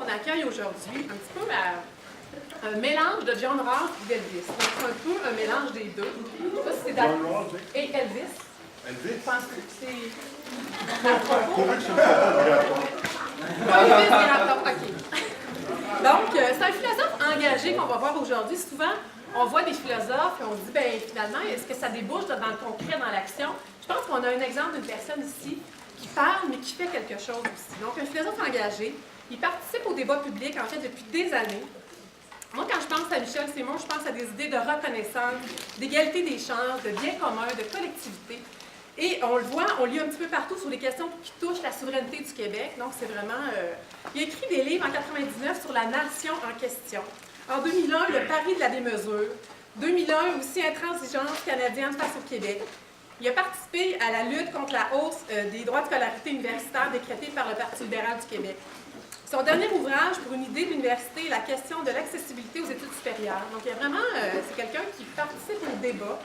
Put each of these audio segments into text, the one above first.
accueille aujourd'hui un petit peu un mélange de John Rawls et d'Elvis. Donc, c'est un peu un mélange des deux. Je ne sais pas si c'est John Rawls et Elvis. Elvis? Je pense que c'est... Pourvu que ce ne soit pas de gâteau. Pas Elvis, Graton, OK. Donc, c'est un philosophe engagé qu'on va voir aujourd'hui. Souvent, on voit des philosophes et on se dit, bien, finalement, est-ce que ça débouche dans le concret, dans l'action? Je pense qu'on a un exemple d'une personne ici qui parle, mais qui fait quelque chose aussi. Donc, un philosophe engagé, il participe au débat public, en fait, depuis des années. Moi, quand je pense à Michel Simon, je pense à des idées de reconnaissance, d'égalité des chances, de bien commun, de collectivité. Et on le voit, on lit un petit peu partout sur les questions qui touchent la souveraineté du Québec. Donc, c'est vraiment... il a écrit des livres en 1999 sur la nation en question. En 2001, le pari de la démesure. 2001, aussi Intransigeance canadienne face au Québec. Il a participé à la lutte contre la hausse des droits de scolarité universitaire décrétés par le Parti libéral du Québec. Son dernier ouvrage pour une idée de l'université, la question de l'accessibilité aux études supérieures. Donc, il y a vraiment, c'est quelqu'un qui participe au débat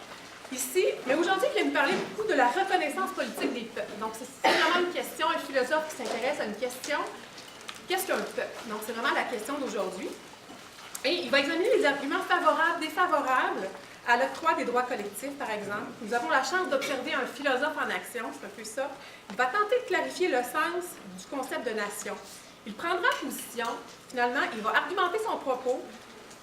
ici. Mais aujourd'hui, il vient nous parler beaucoup de la reconnaissance politique des peuples. Donc, c'est vraiment une question, un philosophe qui s'intéresse à une question. Qu'est-ce qu'un peuple? Donc, c'est vraiment la question d'aujourd'hui. Et il va examiner les arguments favorables, défavorables à l'octroi des droits collectifs, par exemple. Nous avons la chance d'observer un philosophe en action, c'est un peu ça. Il va tenter de clarifier le sens du concept de nation. Il prendra position, finalement, il va argumenter son propos,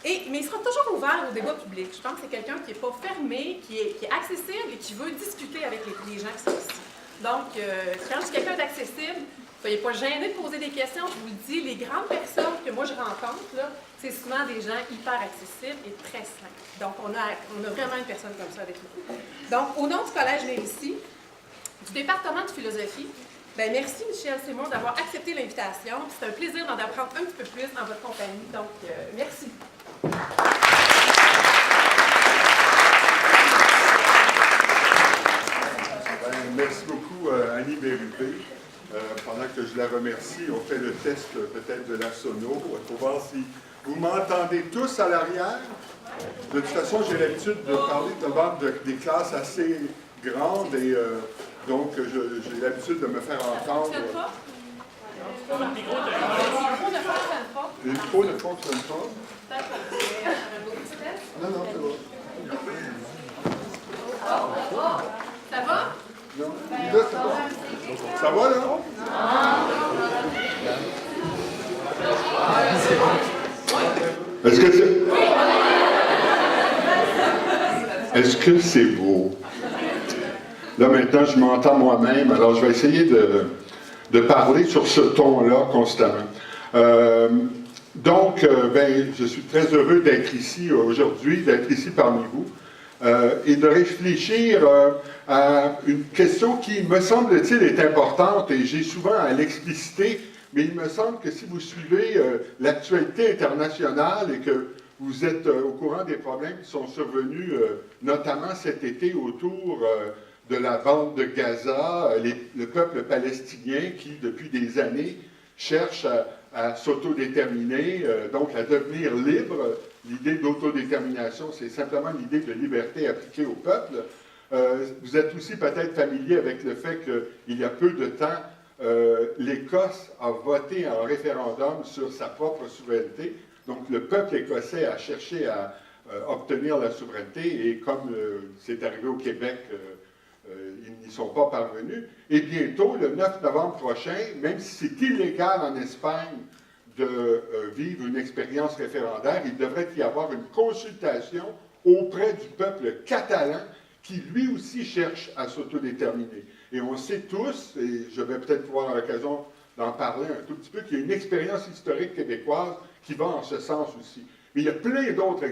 mais il sera toujours ouvert au débat public. Je pense que c'est quelqu'un qui n'est pas fermé, qui est accessible et qui veut discuter avec les gens qui sont ici. Donc, quand je suis quelqu'un d'accessible, soyez pas gênés de poser des questions. Je vous le dis, les grandes personnes que moi je rencontre, c'est souvent des gens hyper accessibles et très simples. Donc, on a vraiment une personne comme ça avec nous. Donc, au nom du Collège Mérisy, du département de philosophie, bien, merci Michel Simon d'avoir accepté l'invitation. C'est un plaisir d'en apprendre un petit peu plus en votre compagnie. Donc, merci. Merci beaucoup, Annie Bérubé. Pendant que je la remercie, on fait le test peut-être de la sono pour voir si vous m'entendez tous à l'arrière. De toute façon, j'ai l'habitude de parler devant des classes assez grandes et donc j'ai l'habitude de me faire entendre. Le micro ne fonctionne pas. Non, non, c'est bon. Ça va? Non, là, c'est bon. Ça va, là? Est-ce que c'est beau? Là, maintenant, je m'entends moi-même, alors je vais essayer de parler sur ce ton-là constamment. Donc, je suis très heureux d'être ici aujourd'hui, d'être ici parmi vous, et de réfléchir à une question qui, me semble-t-il, est importante, et j'ai souvent à l'expliciter, mais il me semble que si vous suivez l'actualité internationale et que vous êtes au courant des problèmes qui sont survenus, notamment cet été, autour de la bande de Gaza, le peuple palestinien qui, depuis des années, cherche à s'autodéterminer, donc à devenir libre. L'idée d'autodétermination, c'est simplement l'idée de liberté appliquée au peuple. Vous êtes aussi peut-être familier avec le fait qu'il y a peu de temps, l'Écosse a voté en référendum sur sa propre souveraineté. Donc le peuple écossais a cherché à obtenir la souveraineté et comme c'est arrivé au Québec, ils n'y sont pas parvenus. Et bientôt, le 9 novembre prochain, même si c'est illégal en Espagne de vivre une expérience référendaire, il devrait y avoir une consultation auprès du peuple catalan qui lui aussi cherche à s'autodéterminer. Et on sait tous, et je vais peut-être pouvoir l'occasion d'en parler un tout petit peu, qu'il y a une expérience historique québécoise qui va en ce sens aussi. Mais il y a plein d'autres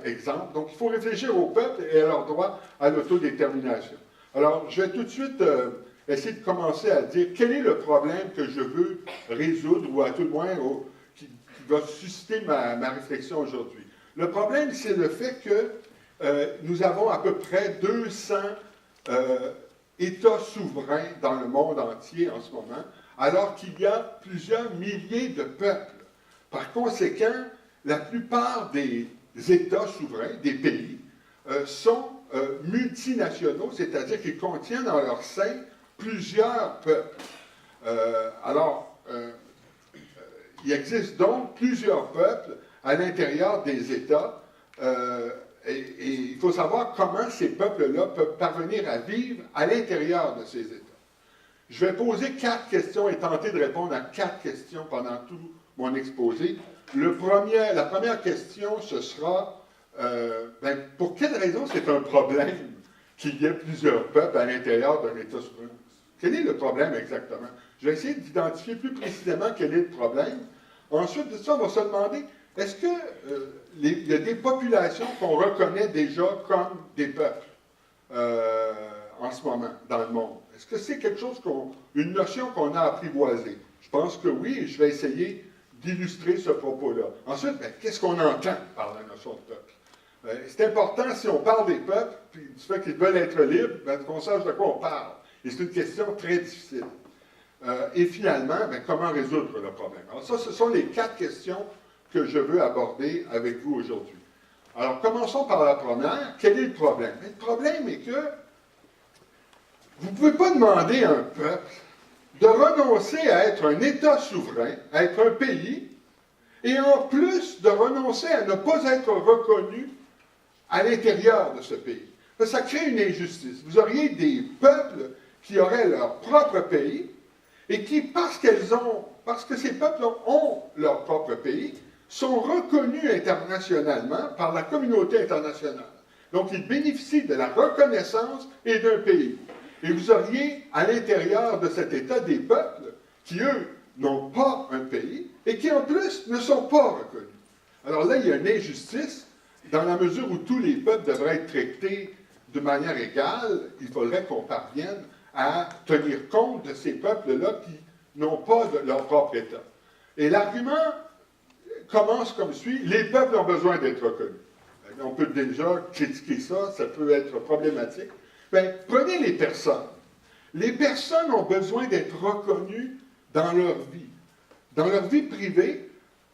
exemples. Donc, il faut réfléchir au peuple et à leur droit à l'autodétermination. Alors, je vais tout de suite essayer de commencer à dire quel est le problème que je veux résoudre, ou à tout le moins qui va susciter ma réflexion aujourd'hui. Le problème, c'est le fait que nous avons à peu près 200 États souverains dans le monde entier en ce moment, alors qu'il y a plusieurs milliers de peuples. Par conséquent, la plupart des États souverains, des pays, sont multinationaux, c'est-à-dire qu'ils contiennent en leur sein plusieurs peuples. il existe donc plusieurs peuples à l'intérieur des États, et il faut savoir comment ces peuples-là peuvent parvenir à vivre à l'intérieur de ces États. Je vais poser 4 questions et tenter de répondre à 4 questions pendant tout mon exposé. La première question, ce sera, pour quelle raison c'est un problème qu'il y ait plusieurs peuples à l'intérieur d'un État souverain? Quel est le problème exactement? Je vais essayer d'identifier plus précisément quel est le problème. Ensuite de ça, on va se demander, est-ce qu'il y a des populations qu'on reconnaît déjà comme des peuples en ce moment dans le monde? Est-ce que c'est quelque chose une notion qu'on a apprivoisée? Je pense que oui, et je vais essayer d'illustrer ce propos-là. Ensuite, qu'est-ce qu'on entend par la notion de peuple? C'est important, si on parle des peuples, puis du fait qu'ils veulent être libres, qu'on sache de quoi on parle. Et c'est une question très difficile. Et finalement, comment résoudre le problème? Alors ça, ce sont les 4 questions que je veux aborder avec vous aujourd'hui. Alors, commençons par la première. Quel est le problème? Le problème est que vous ne pouvez pas demander à un peuple de renoncer à être un État souverain, à être un pays, et en plus de renoncer à ne pas être reconnu à l'intérieur de ce pays. Ça crée une injustice. Vous auriez des peuples qui auraient leur propre pays, et qui, parce que ces peuples ont leur propre pays, sont reconnus internationalement par la communauté internationale. Donc, ils bénéficient de la reconnaissance et d'un pays. Et vous auriez à l'intérieur de cet État des peuples qui, eux, n'ont pas un pays et qui, en plus, ne sont pas reconnus. Alors là, il y a une injustice dans la mesure où tous les peuples devraient être traités de manière égale. Il faudrait qu'on parvienne à tenir compte de ces peuples-là qui n'ont pas leur propre État. Et l'argument commence comme suit: les peuples ont besoin d'être reconnus. On peut déjà critiquer ça, ça peut être problématique. Prenez les personnes. Les personnes ont besoin d'être reconnues dans leur vie. Dans leur vie privée,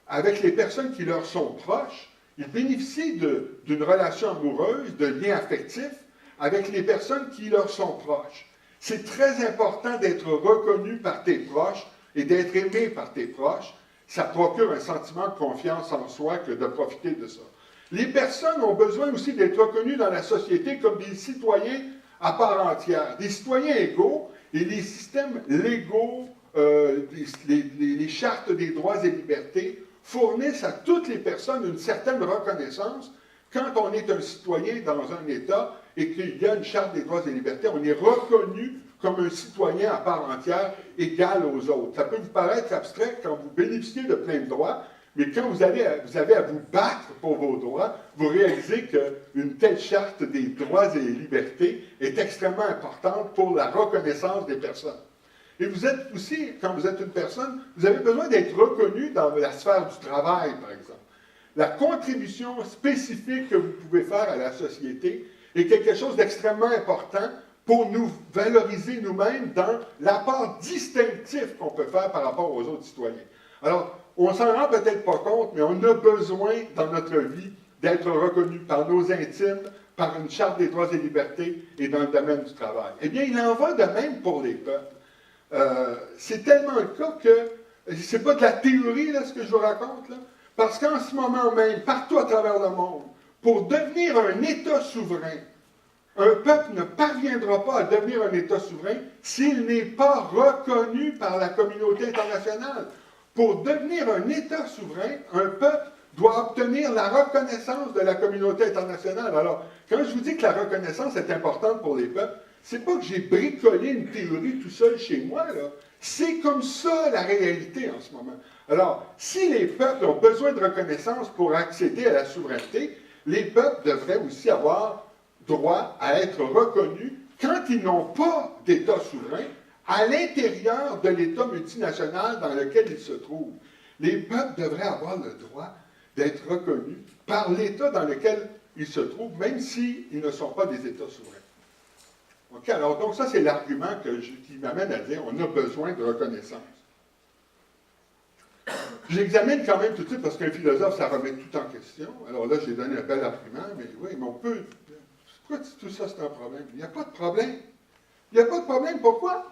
avec les personnes qui leur sont proches, ils bénéficient d'une relation amoureuse, de liens affectifs avec les personnes qui leur sont proches. C'est très important d'être reconnu par tes proches et d'être aimé par tes proches. Ça procure un sentiment de confiance en soi que de profiter de ça. Les personnes ont besoin aussi d'être reconnues dans la société comme des citoyens à part entière, des citoyens égaux, et les systèmes légaux, les chartes des droits et libertés fournissent à toutes les personnes une certaine reconnaissance. Quand on est un citoyen dans un État et qu'il y a une charte des droits et libertés, on est reconnu comme un citoyen à part entière, égal aux autres. Ça peut vous paraître abstrait quand vous bénéficiez de plein de droits, mais quand vous avez à vous battre pour vos droits, vous réalisez qu'une telle charte des droits et libertés est extrêmement importante pour la reconnaissance des personnes. Et vous êtes aussi, quand vous êtes une personne, vous avez besoin d'être reconnu dans la sphère du travail, par exemple. La contribution spécifique que vous pouvez faire à la société est quelque chose d'extrêmement important pour nous valoriser nous-mêmes dans l'apport distinctif qu'on peut faire par rapport aux autres citoyens. Alors, on s'en rend peut-être pas compte, mais on a besoin dans notre vie d'être reconnu par nos intimes, par une charte des droits et libertés et dans le domaine du travail. Eh bien, il en va de même pour les peuples. C'est tellement le cas que, c'est pas de la théorie, là, ce que je vous raconte, là, parce qu'en ce moment même, partout à travers le monde, pour devenir un État souverain, un peuple ne parviendra pas à devenir un État souverain s'il n'est pas reconnu par la communauté internationale. Pour devenir un État souverain, un peuple doit obtenir la reconnaissance de la communauté internationale. Alors, quand je vous dis que la reconnaissance est importante pour les peuples, c'est pas que j'ai bricolé une théorie tout seul chez moi, là. C'est comme ça la réalité en ce moment. Alors, si les peuples ont besoin de reconnaissance pour accéder à la souveraineté, les peuples devraient aussi avoir droit à être reconnus quand ils n'ont pas d'État souverain à l'intérieur de l'État multinational dans lequel ils se trouvent. Les peuples devraient avoir le droit d'être reconnus par l'État dans lequel ils se trouvent, même s'ils ne sont pas des États souverains. OK, alors donc ça c'est l'argument qui m'amène à dire on a besoin de reconnaissance. J'examine quand même tout de suite parce qu'un philosophe, ça remet tout en question. Alors là, j'ai donné un bel argument, mais oui, mais on peut... Pourquoi tout ça c'est un problème? Il n'y a pas de problème. Il n'y a pas de problème. Pourquoi?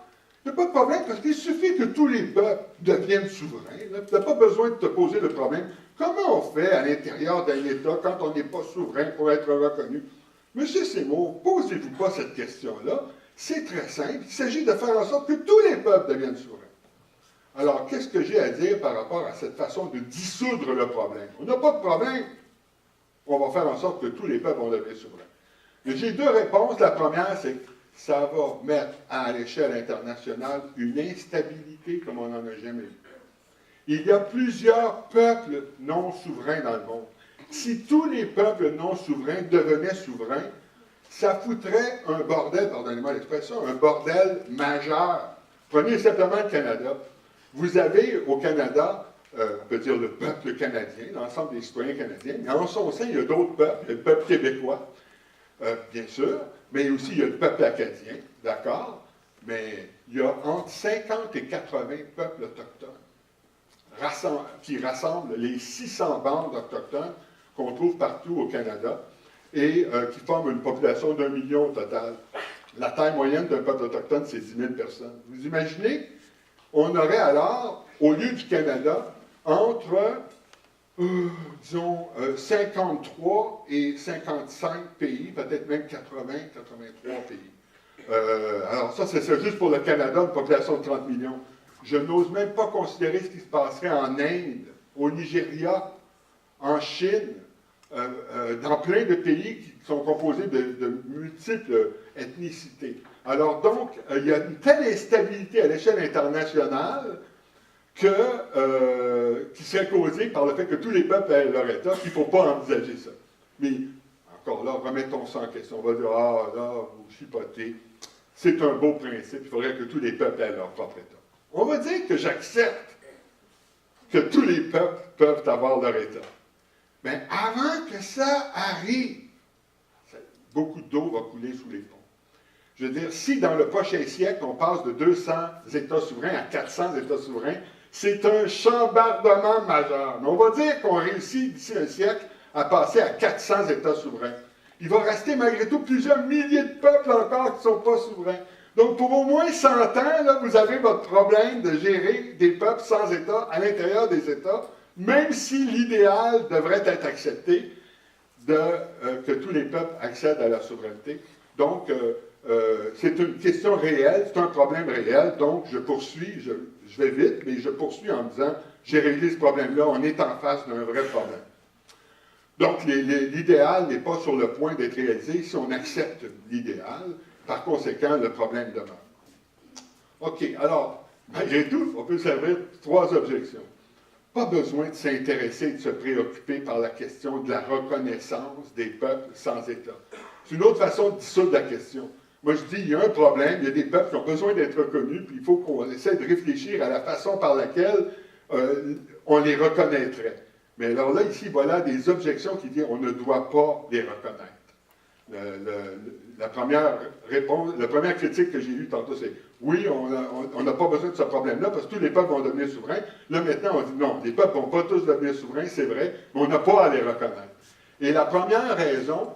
Il n'y a pas de problème parce qu'il suffit que tous les peuples deviennent souverains. Tu n'as pas besoin de te poser le problème. Comment on fait à l'intérieur d'un État quand on n'est pas souverain pour être reconnu? Monsieur Seymour, posez-vous pas cette question-là. C'est très simple. Il s'agit de faire en sorte que tous les peuples deviennent souverains. Alors, qu'est-ce que j'ai à dire par rapport à cette façon de dissoudre le problème? On n'a pas de problème. On va faire en sorte que tous les peuples vont devenir souverains. J'ai deux réponses. La première, c'est que ça va mettre à l'échelle internationale une instabilité comme on n'en a jamais vu. Il y a plusieurs peuples non souverains dans le monde. Si tous les peuples non souverains devenaient souverains, ça foutrait un bordel, pardonnez-moi l'expression, un bordel majeur. Prenez simplement le Canada. Vous avez au Canada, on peut dire le peuple canadien, l'ensemble des citoyens canadiens, mais en son sein, il y a d'autres peuples. Il y a le peuple québécois, bien sûr, mais aussi il y a le peuple acadien, d'accord, mais il y a entre 50 et 80 peuples autochtones qui rassemblent les 600 bandes autochtones qu'on trouve partout au Canada et qui forment une population d'1 million au total. La taille moyenne d'un peuple autochtone, c'est 10 000 personnes. Vous imaginez? On aurait alors, au lieu du Canada, entre, disons, 53 et 55 pays, peut-être même 80, 83 pays. Alors ça, c'est juste pour le Canada, une population de 30 millions. Je n'ose même pas considérer ce qui se passerait en Inde, au Nigeria, en Chine, dans plein de pays qui sont composés de multiples ethnicités. Alors donc, il y a une telle instabilité à l'échelle internationale qui serait causée par le fait que tous les peuples aient leur État, qu'il ne faut pas envisager ça. Mais, encore là, remettons ça en question. On va dire, ah là, vous chipotez. C'est un beau principe, il faudrait que tous les peuples aient leur propre État. On va dire que j'accepte que tous les peuples peuvent avoir leur État. Mais avant que ça arrive, beaucoup d'eau va couler sous les ponts. Je veux dire, si dans le prochain siècle, on passe de 200 États souverains à 400 États souverains, c'est un chambardement majeur. Mais on va dire qu'on réussit d'ici un siècle à passer à 400 États souverains. Il va rester malgré tout plusieurs milliers de peuples encore qui ne sont pas souverains. Donc, pour au moins 100 ans, là, vous avez votre problème de gérer des peuples sans État à l'intérieur des États, même si l'idéal devrait être accepté que tous les peuples accèdent à la souveraineté. Donc, c'est une question réelle, c'est un problème réel, donc je poursuis, je vais vite, mais je poursuis en me disant, j'ai réglé ce problème-là, on est en face d'un vrai problème. Donc, l'idéal n'est pas sur le point d'être réalisé si on accepte l'idéal. Par conséquent, le problème demeure. OK, alors, malgré tout, on peut servir 3 objections. Pas besoin de s'intéresser, de se préoccuper par la question de la reconnaissance des peuples sans État. C'est une autre façon de dissoudre la question. Moi, je dis, il y a un problème, il y a des peuples qui ont besoin d'être reconnus, puis il faut qu'on essaie de réfléchir à la façon par laquelle on les reconnaîtrait. Mais alors là, ici, voilà des objections qui disent on ne doit pas les reconnaître. La première critique que j'ai eue tantôt, c'est oui, on n'a pas besoin de ce problème-là parce que tous les peuples vont devenir souverains. Là, maintenant, on dit non, les peuples ne vont pas tous devenir souverains, c'est vrai, mais on n'a pas à les reconnaître. Et la première raison,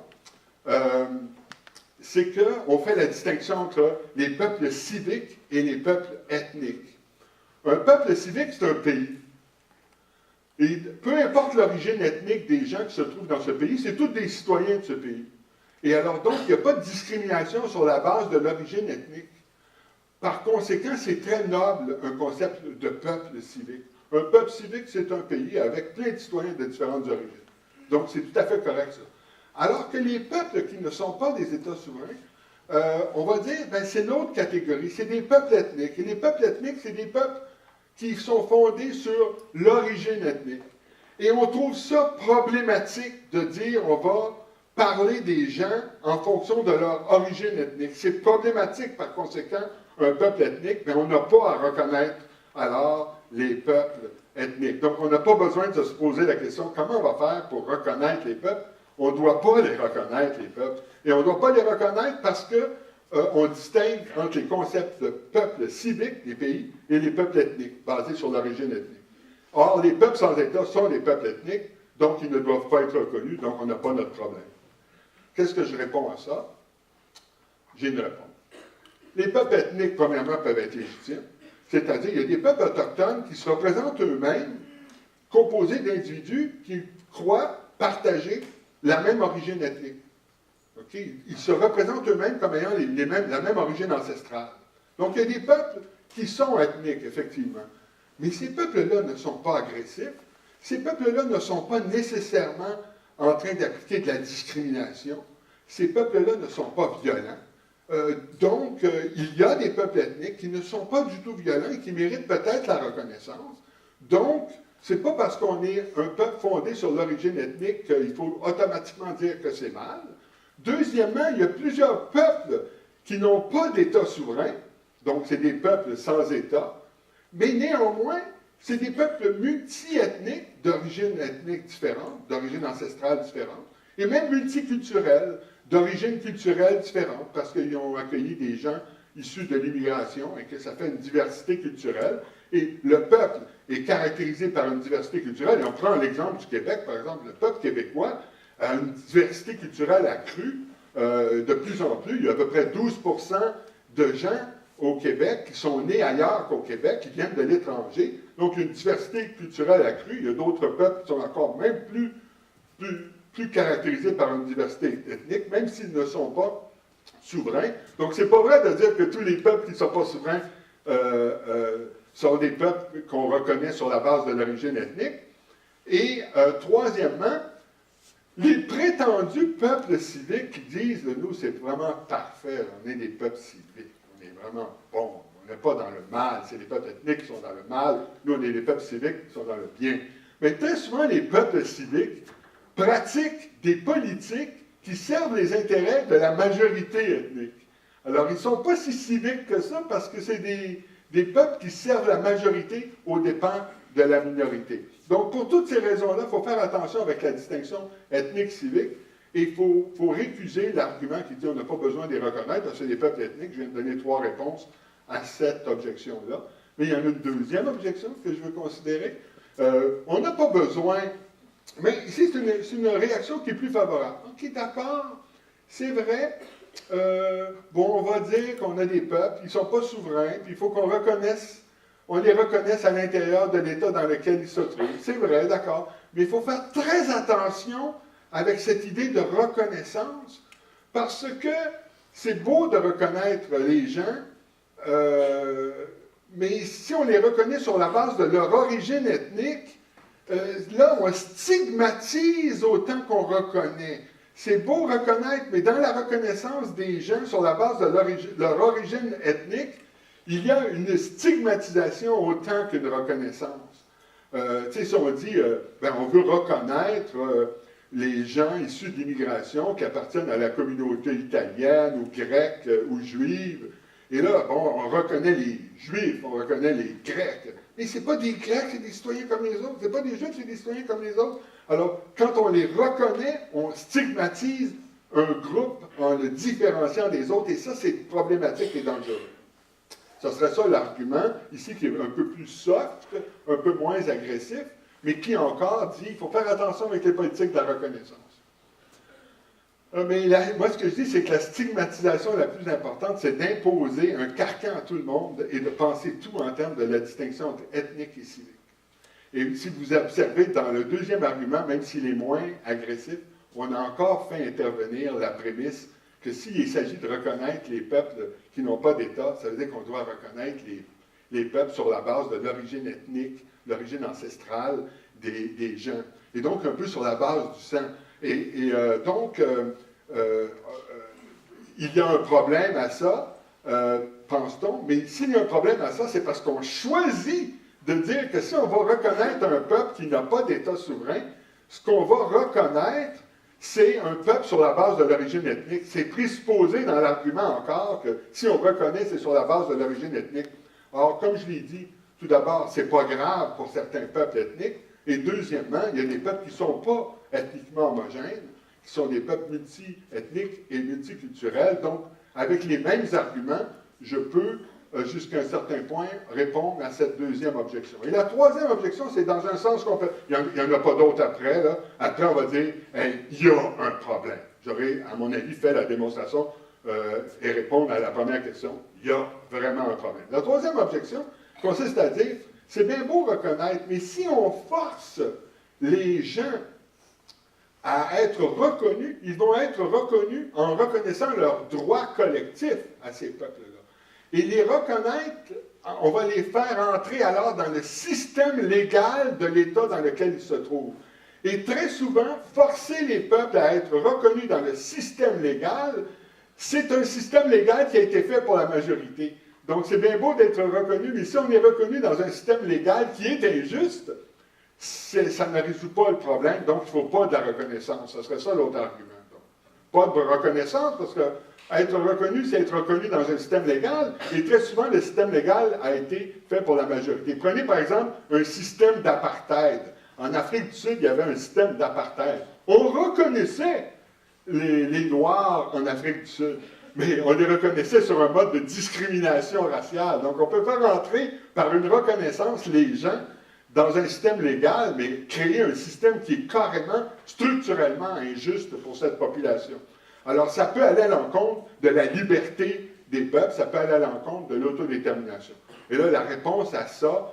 c'est qu'on fait la distinction entre les peuples civiques et les peuples ethniques. Un peuple civique, c'est un pays. Et peu importe l'origine ethnique des gens qui se trouvent dans ce pays, c'est tous des citoyens de ce pays. Et alors donc, il n'y a pas de discrimination sur la base de l'origine ethnique. Par conséquent, c'est très noble un concept de peuple civique. Un peuple civique, c'est un pays avec plein de citoyens de différentes origines. Donc, c'est tout à fait correct, ça. Alors que les peuples qui ne sont pas des États souverains, on va dire, ben, c'est l'autre catégorie, c'est des peuples ethniques. Et les peuples ethniques, c'est des peuples qui sont fondés sur l'origine ethnique. Et on trouve ça problématique de dire on va parler des gens en fonction de leur origine ethnique. C'est problématique, par conséquent, un peuple ethnique, mais on n'a pas à reconnaître alors les peuples ethniques. Donc, on n'a pas besoin de se poser la question comment on va faire pour reconnaître les peuples. On ne doit pas les reconnaître, les peuples. Et on ne doit pas les reconnaître parce que on distingue entre les concepts de peuples civiques, des pays, et les peuples ethniques, basés sur l'origine ethnique. Or, les peuples sans État sont des peuples ethniques, donc ils ne doivent pas être reconnus, donc on n'a pas notre problème. Qu'est-ce que je réponds à ça? J'ai une réponse. Les peuples ethniques, premièrement, peuvent être légitimes. C'est-à-dire, il y a des peuples autochtones qui se représentent eux-mêmes, composés d'individus qui croient partager la même origine ethnique. Okay? Ils se représentent eux-mêmes comme ayant la même origine ancestrale. Donc, il y a des peuples qui sont ethniques, effectivement. Mais ces peuples-là ne sont pas agressifs. Ces peuples-là ne sont pas nécessairement en train d'appliquer de la discrimination. Ces peuples-là ne sont pas violents. Donc, il y a des peuples ethniques qui ne sont pas du tout violents et qui méritent peut-être la reconnaissance. Donc, ce n'est pas parce qu'on est un peuple fondé sur l'origine ethnique qu'il faut automatiquement dire que c'est mal. Deuxièmement, il y a plusieurs peuples qui n'ont pas d'État souverain, donc c'est des peuples sans État, mais néanmoins, c'est des peuples multi-ethniques, d'origine ethnique différente, d'origine ancestrale différente, et même multiculturels, d'origine culturelle différente, parce qu'ils ont accueilli des gens issus de l'immigration et que ça fait une diversité culturelle. Et le peuple est caractérisé par une diversité culturelle. Et on prend l'exemple du Québec, par exemple, le peuple québécois a une diversité culturelle accrue de plus en plus. Il y a à peu près 12% de gens au Québec qui sont nés ailleurs qu'au Québec, qui viennent de l'étranger. Donc, une diversité culturelle accrue. Il y a d'autres peuples qui sont encore même plus caractérisés par une diversité ethnique, même s'ils ne sont pas souverains. Donc, c'est pas vrai de dire que tous les peuples qui ne sont pas souverains sont des peuples qu'on reconnaît sur la base de l'origine ethnique. Et troisièmement, les prétendus peuples civiques qui disent, nous, c'est vraiment parfait, on est des peuples civiques, on est vraiment bons, on n'est pas dans le mal, c'est les peuples ethniques qui sont dans le mal, nous, on est les peuples civiques qui sont dans le bien. Mais très souvent, les peuples civiques pratiquent des politiques qui servent les intérêts de la majorité ethnique. Alors, ils ne sont pas si civiques que ça parce que c'est des peuples qui servent la majorité aux dépens de la minorité. Donc, pour toutes ces raisons-là, il faut faire attention avec la distinction ethnique-civique et il faut récuser l'argument qui dit qu'on n'a pas besoin de les reconnaître parce que c'est des peuples ethniques. Je viens de donner 3 réponses à cette objection-là. Mais il y en a une deuxième objection que je veux considérer. On n'a pas besoin... Mais ici, c'est une réaction qui est plus favorable. OK, d'accord, c'est vrai. On va dire qu'on a des peuples, ils ne sont pas souverains, puis il faut qu'on les reconnaisse à l'intérieur de l'État dans lequel ils se trouvent. C'est vrai, d'accord. Mais il faut faire très attention avec cette idée de reconnaissance, parce que c'est beau de reconnaître les gens, mais si on les reconnaît sur la base de leur origine ethnique, là, on stigmatise autant qu'on reconnaît. C'est beau reconnaître, mais dans la reconnaissance des gens sur la base de leur origine ethnique, il y a une stigmatisation autant qu'une reconnaissance. Si on dit, on veut reconnaître les gens issus de l'immigration qui appartiennent à la communauté italienne ou grecque ou juive, et là, on reconnaît les Juifs, on reconnaît les Grecs. Mais ce n'est pas des Grecs, c'est des citoyens comme les autres. Ce n'est pas des Juifs, c'est des citoyens comme les autres. Alors, quand on les reconnaît, on stigmatise un groupe en le différenciant des autres, et ça, c'est problématique et dangereux. Ce serait ça l'argument, ici, qui est un peu plus soft, un peu moins agressif, mais qui encore dit qu'il faut faire attention avec les politiques de la reconnaissance. Mais moi, ce que je dis, c'est que la stigmatisation la plus importante, c'est d'imposer un carcan à tout le monde et de penser tout en termes de la distinction entre ethnique et civique. Et si vous observez dans le deuxième argument, même s'il est moins agressif, on a encore fait intervenir la prémisse que s'il s'agit de reconnaître les peuples qui n'ont pas d'État, ça veut dire qu'on doit reconnaître les peuples sur la base de l'origine ethnique, l'origine ancestrale des gens. Et donc, un peu sur la base du sang. Donc, il y a un problème à ça, pense-t-on, mais s'il y a un problème à ça, c'est parce qu'on choisit de dire que si on va reconnaître un peuple qui n'a pas d'État souverain, ce qu'on va reconnaître, c'est un peuple sur la base de l'origine ethnique. C'est présupposé dans l'argument encore que si on reconnaît, c'est sur la base de l'origine ethnique. Or, comme je l'ai dit, tout d'abord, c'est pas grave pour certains peuples ethniques, et deuxièmement, il y a des peuples qui ne sont pas ethniquement homogènes, qui sont des peuples multi-ethniques et multiculturels. Donc, avec les mêmes arguments, je peux, jusqu'à un certain point, répondre à cette deuxième objection. Et la troisième objection, c'est dans un sens qu'on peut... Il n'y en a pas d'autre après, là. Après, on va dire, hey, il y a un problème. J'aurais, à mon avis, fait la démonstration et répondre à la première question. Il y a vraiment un problème. La troisième objection consiste à dire, c'est bien beau reconnaître, mais si on force les gens à être reconnus, ils vont être reconnus en reconnaissant leurs droits collectifs à ces peuples-là. Et les reconnaître, on va les faire entrer alors dans le système légal de l'État dans lequel ils se trouvent. Et très souvent, forcer les peuples à être reconnus dans le système légal, c'est un système légal qui a été fait pour la majorité. Donc, c'est bien beau d'être reconnu, mais si on est reconnu dans un système légal qui est injuste, ça ne résout pas le problème, donc il ne faut pas de la reconnaissance. Ce serait ça l'autre argument. Donc, pas de reconnaissance, parce que être reconnu, c'est être reconnu dans un système légal, et très souvent, le système légal a été fait pour la majorité. Prenez par exemple un système d'apartheid. En Afrique du Sud, il y avait un système d'apartheid. On reconnaissait les Noirs en Afrique du Sud, mais on les reconnaissait sur un mode de discrimination raciale. Donc, on peut faire entrer par une reconnaissance les gens dans un système légal, mais créer un système qui est carrément, structurellement injuste pour cette population. Alors, ça peut aller à l'encontre de la liberté des peuples, ça peut aller à l'encontre de l'autodétermination. Et là, la réponse à ça,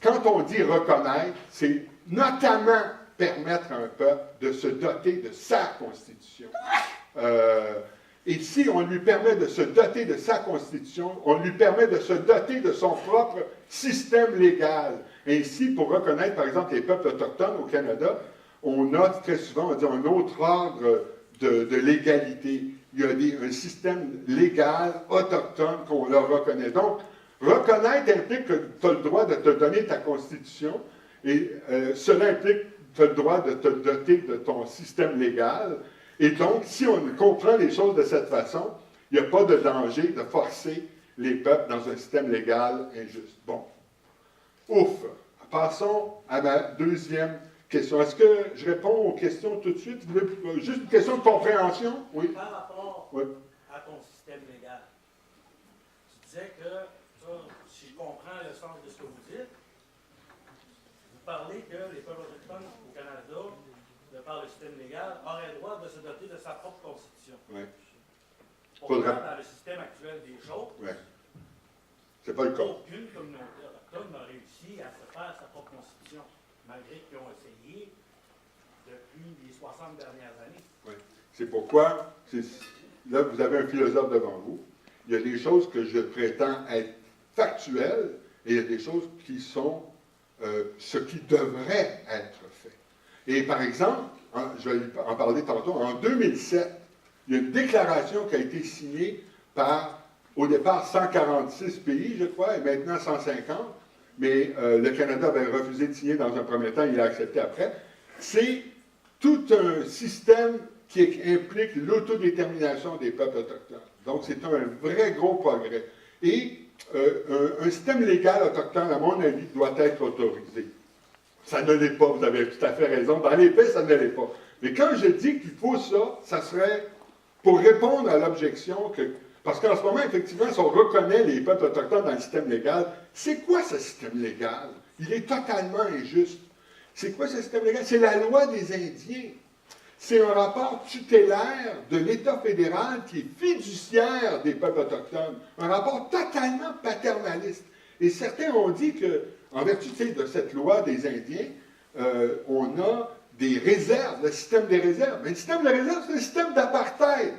quand on dit reconnaître, c'est notamment permettre à un peuple de se doter de sa constitution. Et si on lui permet de se doter de sa constitution, on lui permet de se doter de son propre système légal. Ainsi, pour reconnaître, par exemple, les peuples autochtones au Canada, on a très souvent, on dit, un autre ordre de légalité. Il y a un système légal autochtone qu'on leur reconnaît. Donc, reconnaître implique que tu as le droit de te donner ta constitution, et cela implique que tu as le droit de te doter de ton système légal. Et donc, si on comprend les choses de cette façon, il n'y a pas de danger de forcer les peuples dans un système légal injuste. Bon. Ouf. Passons à ma deuxième question. Est-ce que je réponds aux questions tout de suite? Vous voulez, juste une question de compréhension? Oui. Par rapport à ton système légal, tu disais que, si je comprends le sens de ce que vous dites, vous parlez que les peuples autochtones au Canada, de par le système légal, auraient le droit de se doter de sa propre constitution. Oui. Pourtant, dans le système actuel des choses, c'est pas le cas. Aucune communauté autochtone n'a réussi à se faire sa propre constitution, malgré qu'ils ont essayé depuis les 60 dernières années. Oui. C'est pourquoi, là, vous avez un philosophe devant vous. Il y a des choses que je prétends être factuelles, et il y a des choses qui sont ce qui devrait être fait. Et par exemple, je vais en parler tantôt, en 2007, il y a une déclaration qui a été signée par, au départ, 146 pays, je crois, et maintenant 150, mais le Canada avait refusé de signer dans un premier temps, il a accepté après. C'est tout un système qui implique l'autodétermination des peuples autochtones. Donc, c'est un vrai gros progrès. Et un système légal autochtone, à mon avis, doit être autorisé. Ça ne l'est pas, vous avez tout à fait raison. Dans les faits, ça ne l'est pas. Mais quand je dis qu'il faut ça, ça serait pour répondre à l'objection que... Parce qu'en ce moment, effectivement, si on reconnaît les peuples autochtones dans le système légal, c'est quoi ce système légal? Il est totalement injuste. C'est quoi ce système légal? C'est la loi des Indiens. C'est un rapport tutélaire de l'État fédéral qui est fiduciaire des peuples autochtones. Un rapport totalement paternaliste. Et certains ont dit que, en vertu de cette loi des Indiens, on a des réserves, le système des réserves. Mais le système des réserves, c'est le système d'apartheid.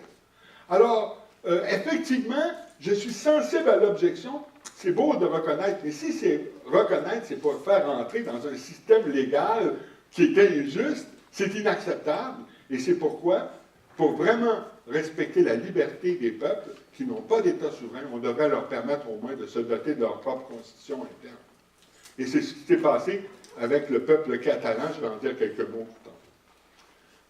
Alors, effectivement, je suis sensible à l'objection. C'est beau de reconnaître, mais si c'est reconnaître, c'est pour faire entrer dans un système légal qui est injuste, c'est inacceptable. Et c'est pourquoi, pour vraiment respecter la liberté des peuples qui n'ont pas d'État souverain, on devrait leur permettre au moins de se doter de leur propre constitution interne. Et c'est ce qui s'est passé avec le peuple catalan. Je vais en dire quelques mots plus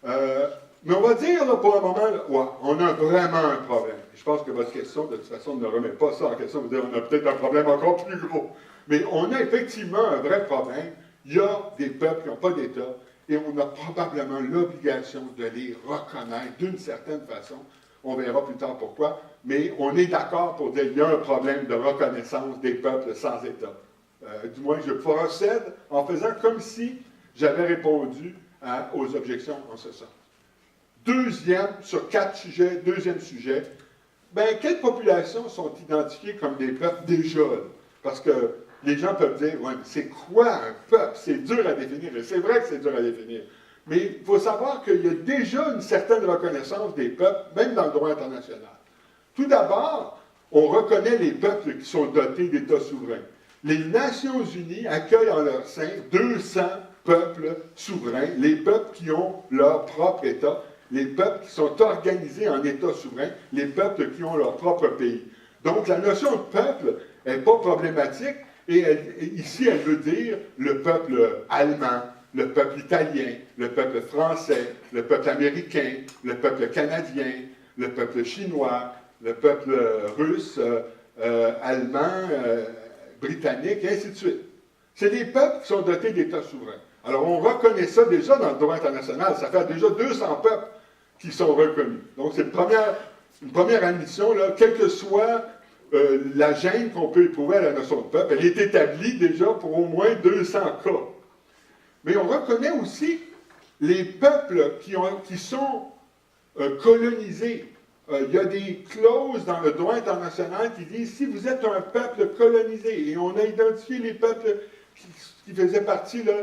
tard. Mais on va dire, là, pour le moment, ouais, on a vraiment un problème. Je pense que votre question, de toute façon, ne remet pas ça en question. Vous dites, on a peut-être un problème encore plus gros. Mais on a effectivement un vrai problème. Il y a des peuples qui n'ont pas d'État et on a probablement l'obligation de les reconnaître d'une certaine façon. On verra plus tard pourquoi. Mais on est d'accord pour dire qu'il y a un problème de reconnaissance des peuples sans État. Du moins, je procède en faisant comme si j'avais répondu aux objections en ce sens. sur 4 sujets, deuxième sujet, ben, quelles populations sont identifiées comme des peuples déjà? Là? Parce que les gens peuvent dire, ouais, mais c'est quoi un peuple? C'est dur à définir. Et c'est vrai que c'est dur à définir. Mais il faut savoir qu'il y a déjà une certaine reconnaissance des peuples, même dans le droit international. Tout d'abord, on reconnaît les peuples qui sont dotés d'États souverains. Les Nations unies accueillent en leur sein 200 peuples souverains, les peuples qui ont leur propre État, les peuples qui sont organisés en États souverains, les peuples qui ont leur propre pays. Donc la notion de peuple n'est pas problématique, et ici elle veut dire le peuple allemand, le peuple italien, le peuple français, le peuple américain, le peuple canadien, le peuple chinois, le peuple russe, allemand, britannique, et ainsi de suite. C'est des peuples qui sont dotés d'États souverains. Alors, on reconnaît ça déjà dans le droit international. Ça fait déjà 200 peuples qui sont reconnus. Donc, c'est une première admission, là, quelle que soit la gêne qu'on peut éprouver à la notion de peuple, elle est établie déjà pour au moins 200 cas. Mais on reconnaît aussi les peuples qui sont colonisés. Il y a des clauses dans le droit international qui disent si vous êtes un peuple colonisé, et on a identifié les peuples qui faisaient partie là,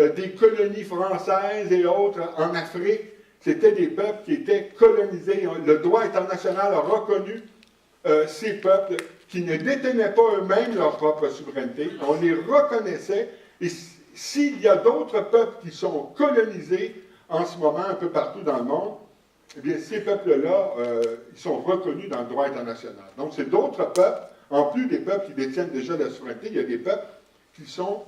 des colonies françaises et autres en Afrique, c'était des peuples qui étaient colonisés. Le droit international a reconnu ces peuples qui ne détenaient pas eux-mêmes leur propre souveraineté. On les reconnaissait, et s'il y a d'autres peuples qui sont colonisés en ce moment un peu partout dans le monde, eh bien, ces peuples-là, ils sont reconnus dans le droit international. Donc, c'est d'autres peuples, en plus des peuples qui détiennent déjà la souveraineté, il y a des peuples qui sont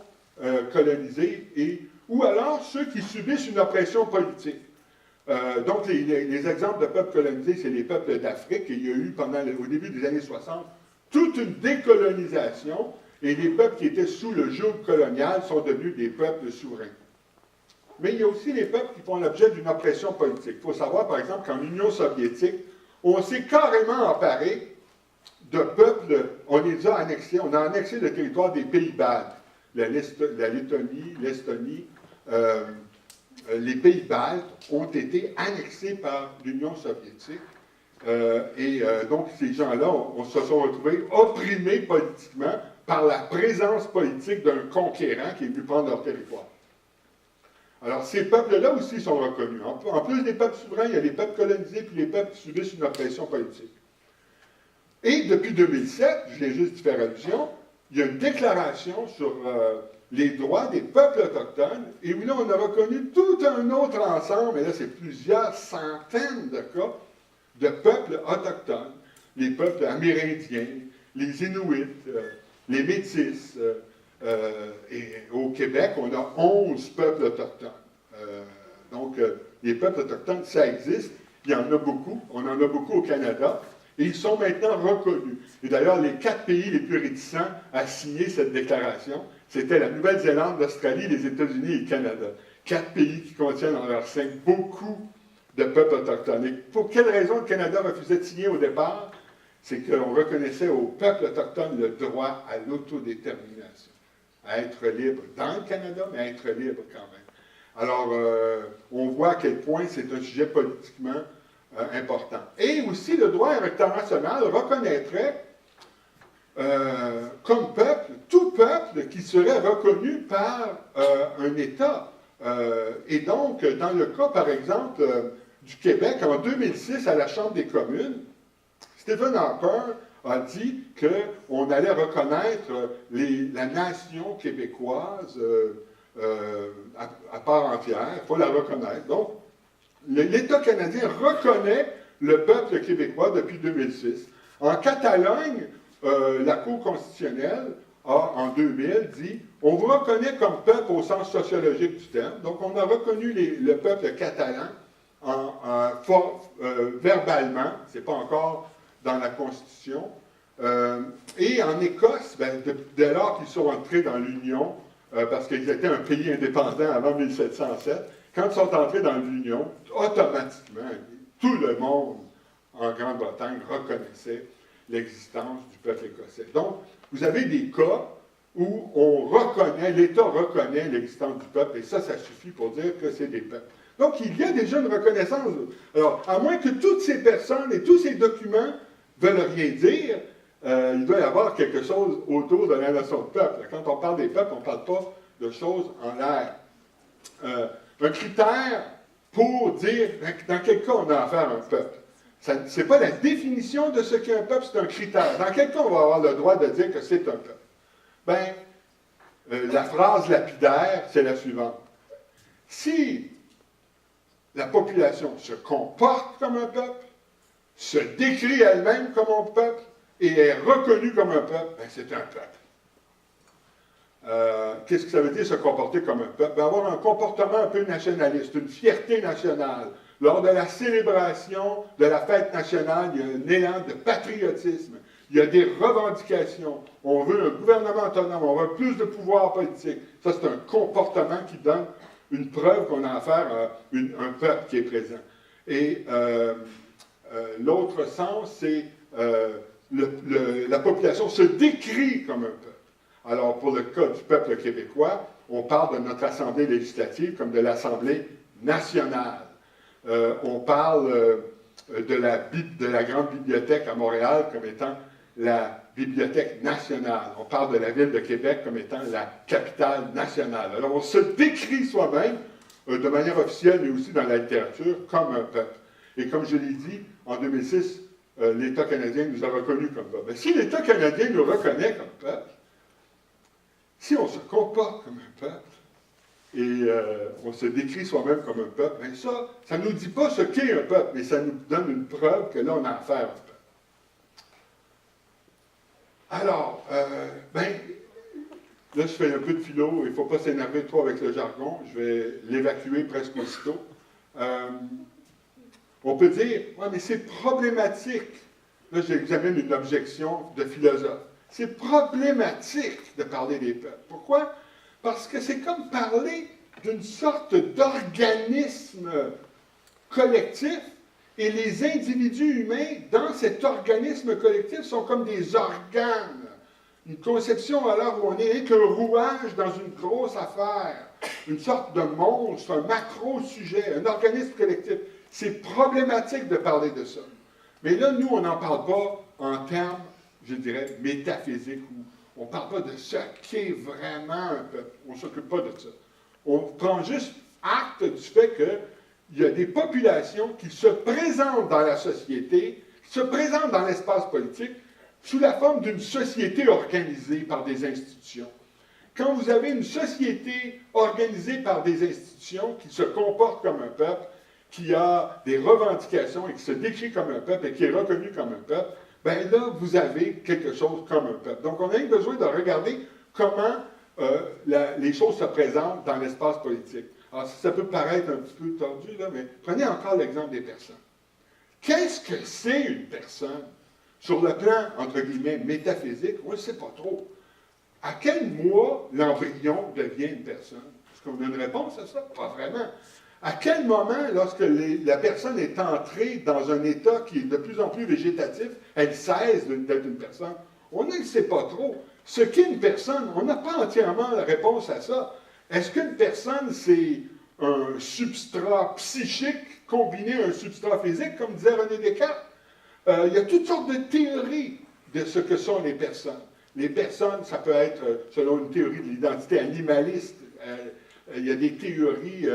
colonisés, ou alors ceux qui subissent une oppression politique. Donc, les exemples de peuples colonisés, c'est les peuples d'Afrique, et il y a eu, au début des années 60, toute une décolonisation, et les peuples qui étaient sous le joug colonial sont devenus des peuples souverains. Mais il y a aussi les peuples qui font l'objet d'une oppression politique. Il faut savoir, par exemple, qu'en Union soviétique, on s'est carrément emparé de peuples, on les a annexés, on a annexé le territoire des pays baltes, la Lettonie, l'Estonie, les pays baltes ont été annexés par l'Union soviétique. Donc, ces gens-là, on se sont retrouvés opprimés politiquement par la présence politique d'un conquérant qui est venu prendre leur territoire. Alors, ces peuples-là aussi sont reconnus. En plus des peuples souverains, il y a les peuples colonisés puis les peuples qui subissent une oppression politique. Et depuis 2007, je viens juste d'y faire allusion, il y a une déclaration sur les droits des peuples autochtones, et où là, on a reconnu tout un autre ensemble, et là, c'est plusieurs centaines de cas de peuples autochtones, les peuples amérindiens, les Inuits, les Métis. Et au Québec, on a 11 peuples autochtones. Donc, les peuples autochtones, ça existe. Il y en a beaucoup. On en a beaucoup au Canada. Et ils sont maintenant reconnus. Et d'ailleurs, les 4 pays les plus réticents à signer cette déclaration, c'était la Nouvelle-Zélande, l'Australie, les États-Unis et le Canada. 4 pays qui contiennent en leur sein beaucoup de peuples autochtones. Et pour quelle raison le Canada refusait de signer au départ? C'est qu'on reconnaissait aux peuples autochtones le droit à l'autodétermination. À être libre dans le Canada, mais à être libre quand même. Alors, on voit à quel point c'est un sujet politiquement important. Et aussi, le droit international reconnaîtrait comme peuple, tout peuple qui serait reconnu par un État. Et donc, dans le cas, par exemple, du Québec, en 2006, à la Chambre des communes, Stephen Harper a dit qu'on allait reconnaître la nation québécoise à part entière. Il faut la reconnaître. Donc, l'État canadien reconnaît le peuple québécois depuis 2006. En Catalogne, la Cour constitutionnelle a, en 2000, dit « On vous reconnaît comme peuple au sens sociologique du terme. » Donc, on a reconnu le peuple catalan verbalement, ce n'est pas encore dans la Constitution. Et en Écosse, dès lors qu'ils sont entrés dans l'Union, parce qu'ils étaient un pays indépendant avant 1707, quand ils sont entrés dans l'Union, automatiquement, tout le monde en Grande-Bretagne reconnaissait l'existence du peuple écossais. Donc, vous avez des cas où on reconnaît, l'État reconnaît l'existence du peuple, et ça suffit pour dire que c'est des peuples. Donc, il y a déjà une reconnaissance. Alors, à moins que toutes ces personnes et tous ces documents veulent rien dire, il doit y avoir quelque chose autour de la notion de peuple. Quand on parle des peuples, on ne parle pas de choses en l'air. Un critère pour dire dans quel cas on a affaire à un peuple. Ce n'est pas la définition de ce qu'est un peuple, c'est un critère. Dans quel cas on va avoir le droit de dire que c'est un peuple? Bien, la phrase lapidaire, c'est la suivante. Si la population se comporte comme un peuple, se décrit elle-même comme un peuple et est reconnue comme un peuple, bien, c'est un peuple. Qu'est-ce que ça veut dire se comporter comme un peuple? Bien, avoir un comportement un peu nationaliste, une fierté nationale. Lors de la célébration de la fête nationale, il y a un élan de patriotisme. Il y a des revendications. On veut un gouvernement autonome, on veut plus de pouvoir politique. Ça, c'est un comportement qui donne une preuve qu'on a affaire à un peuple qui est présent. Et l'autre sens, c'est la population se décrit comme un peuple. Alors, pour le cas du peuple québécois, on parle de notre Assemblée législative comme de l'Assemblée nationale. On parle de la grande bibliothèque à Montréal comme étant la bibliothèque nationale. On parle de la ville de Québec comme étant la capitale nationale. Alors, on se décrit soi-même, de manière officielle, mais aussi dans la littérature, comme un peuple. Et comme je l'ai dit, en 2006, l'État canadien nous a reconnus comme peuple. Mais si l'État canadien nous reconnaît comme peuple, si on se comporte comme un peuple, et on se décrit soi-même comme un peuple, bien ça ne nous dit pas ce qu'est un peuple, mais ça nous donne une preuve que là, on a affaire à un peuple. Alors, là, je fais un peu de philo, il ne faut pas s'énerver trop avec le jargon, je vais l'évacuer presque aussitôt. On peut dire, ouais, mais c'est problématique. Là, j'examine une objection de philosophe. C'est problématique de parler des peuples. Pourquoi? Parce que c'est comme parler d'une sorte d'organisme collectif, et les individus humains, dans cet organisme collectif, sont comme des organes. Une conception alors où on est qu'un rouage dans une grosse affaire, une sorte de monstre, un macro-sujet, un organisme collectif. C'est problématique de parler de ça. Mais là, nous, on n'en parle pas en termes, je dirais, métaphysiques, où on ne parle pas de ce qu'est vraiment un peuple. On ne s'occupe pas de ça. On prend juste acte du fait qu'il y a des populations qui se présentent dans la société, qui se présentent dans l'espace politique, sous la forme d'une société organisée par des institutions. Quand vous avez une société organisée par des institutions qui se comporte comme un peuple, qui a des revendications et qui se décrit comme un peuple et qui est reconnu comme un peuple, bien là, vous avez quelque chose comme un peuple. Donc, on a besoin de regarder comment les choses se présentent dans l'espace politique. Alors, ça peut paraître un petit peu tordu, là, mais prenez encore l'exemple des personnes. Qu'est-ce que c'est une personne? Sur le plan, entre guillemets, métaphysique, on ne sait pas trop. À quel mois l'embryon devient une personne? Est-ce qu'on a une réponse à ça? Pas vraiment. À quel moment, lorsque la personne est entrée dans un état qui est de plus en plus végétatif, elle cesse d'être une personne? On ne le sait pas trop. Ce qu'est une personne, on n'a pas entièrement la réponse à ça. Est-ce qu'une personne, c'est un substrat psychique combiné à un substrat physique, comme disait René Descartes? Il y a toutes sortes de théories de ce que sont les personnes. Les personnes, ça peut être, selon une théorie de l'identité animaliste, il y a des théories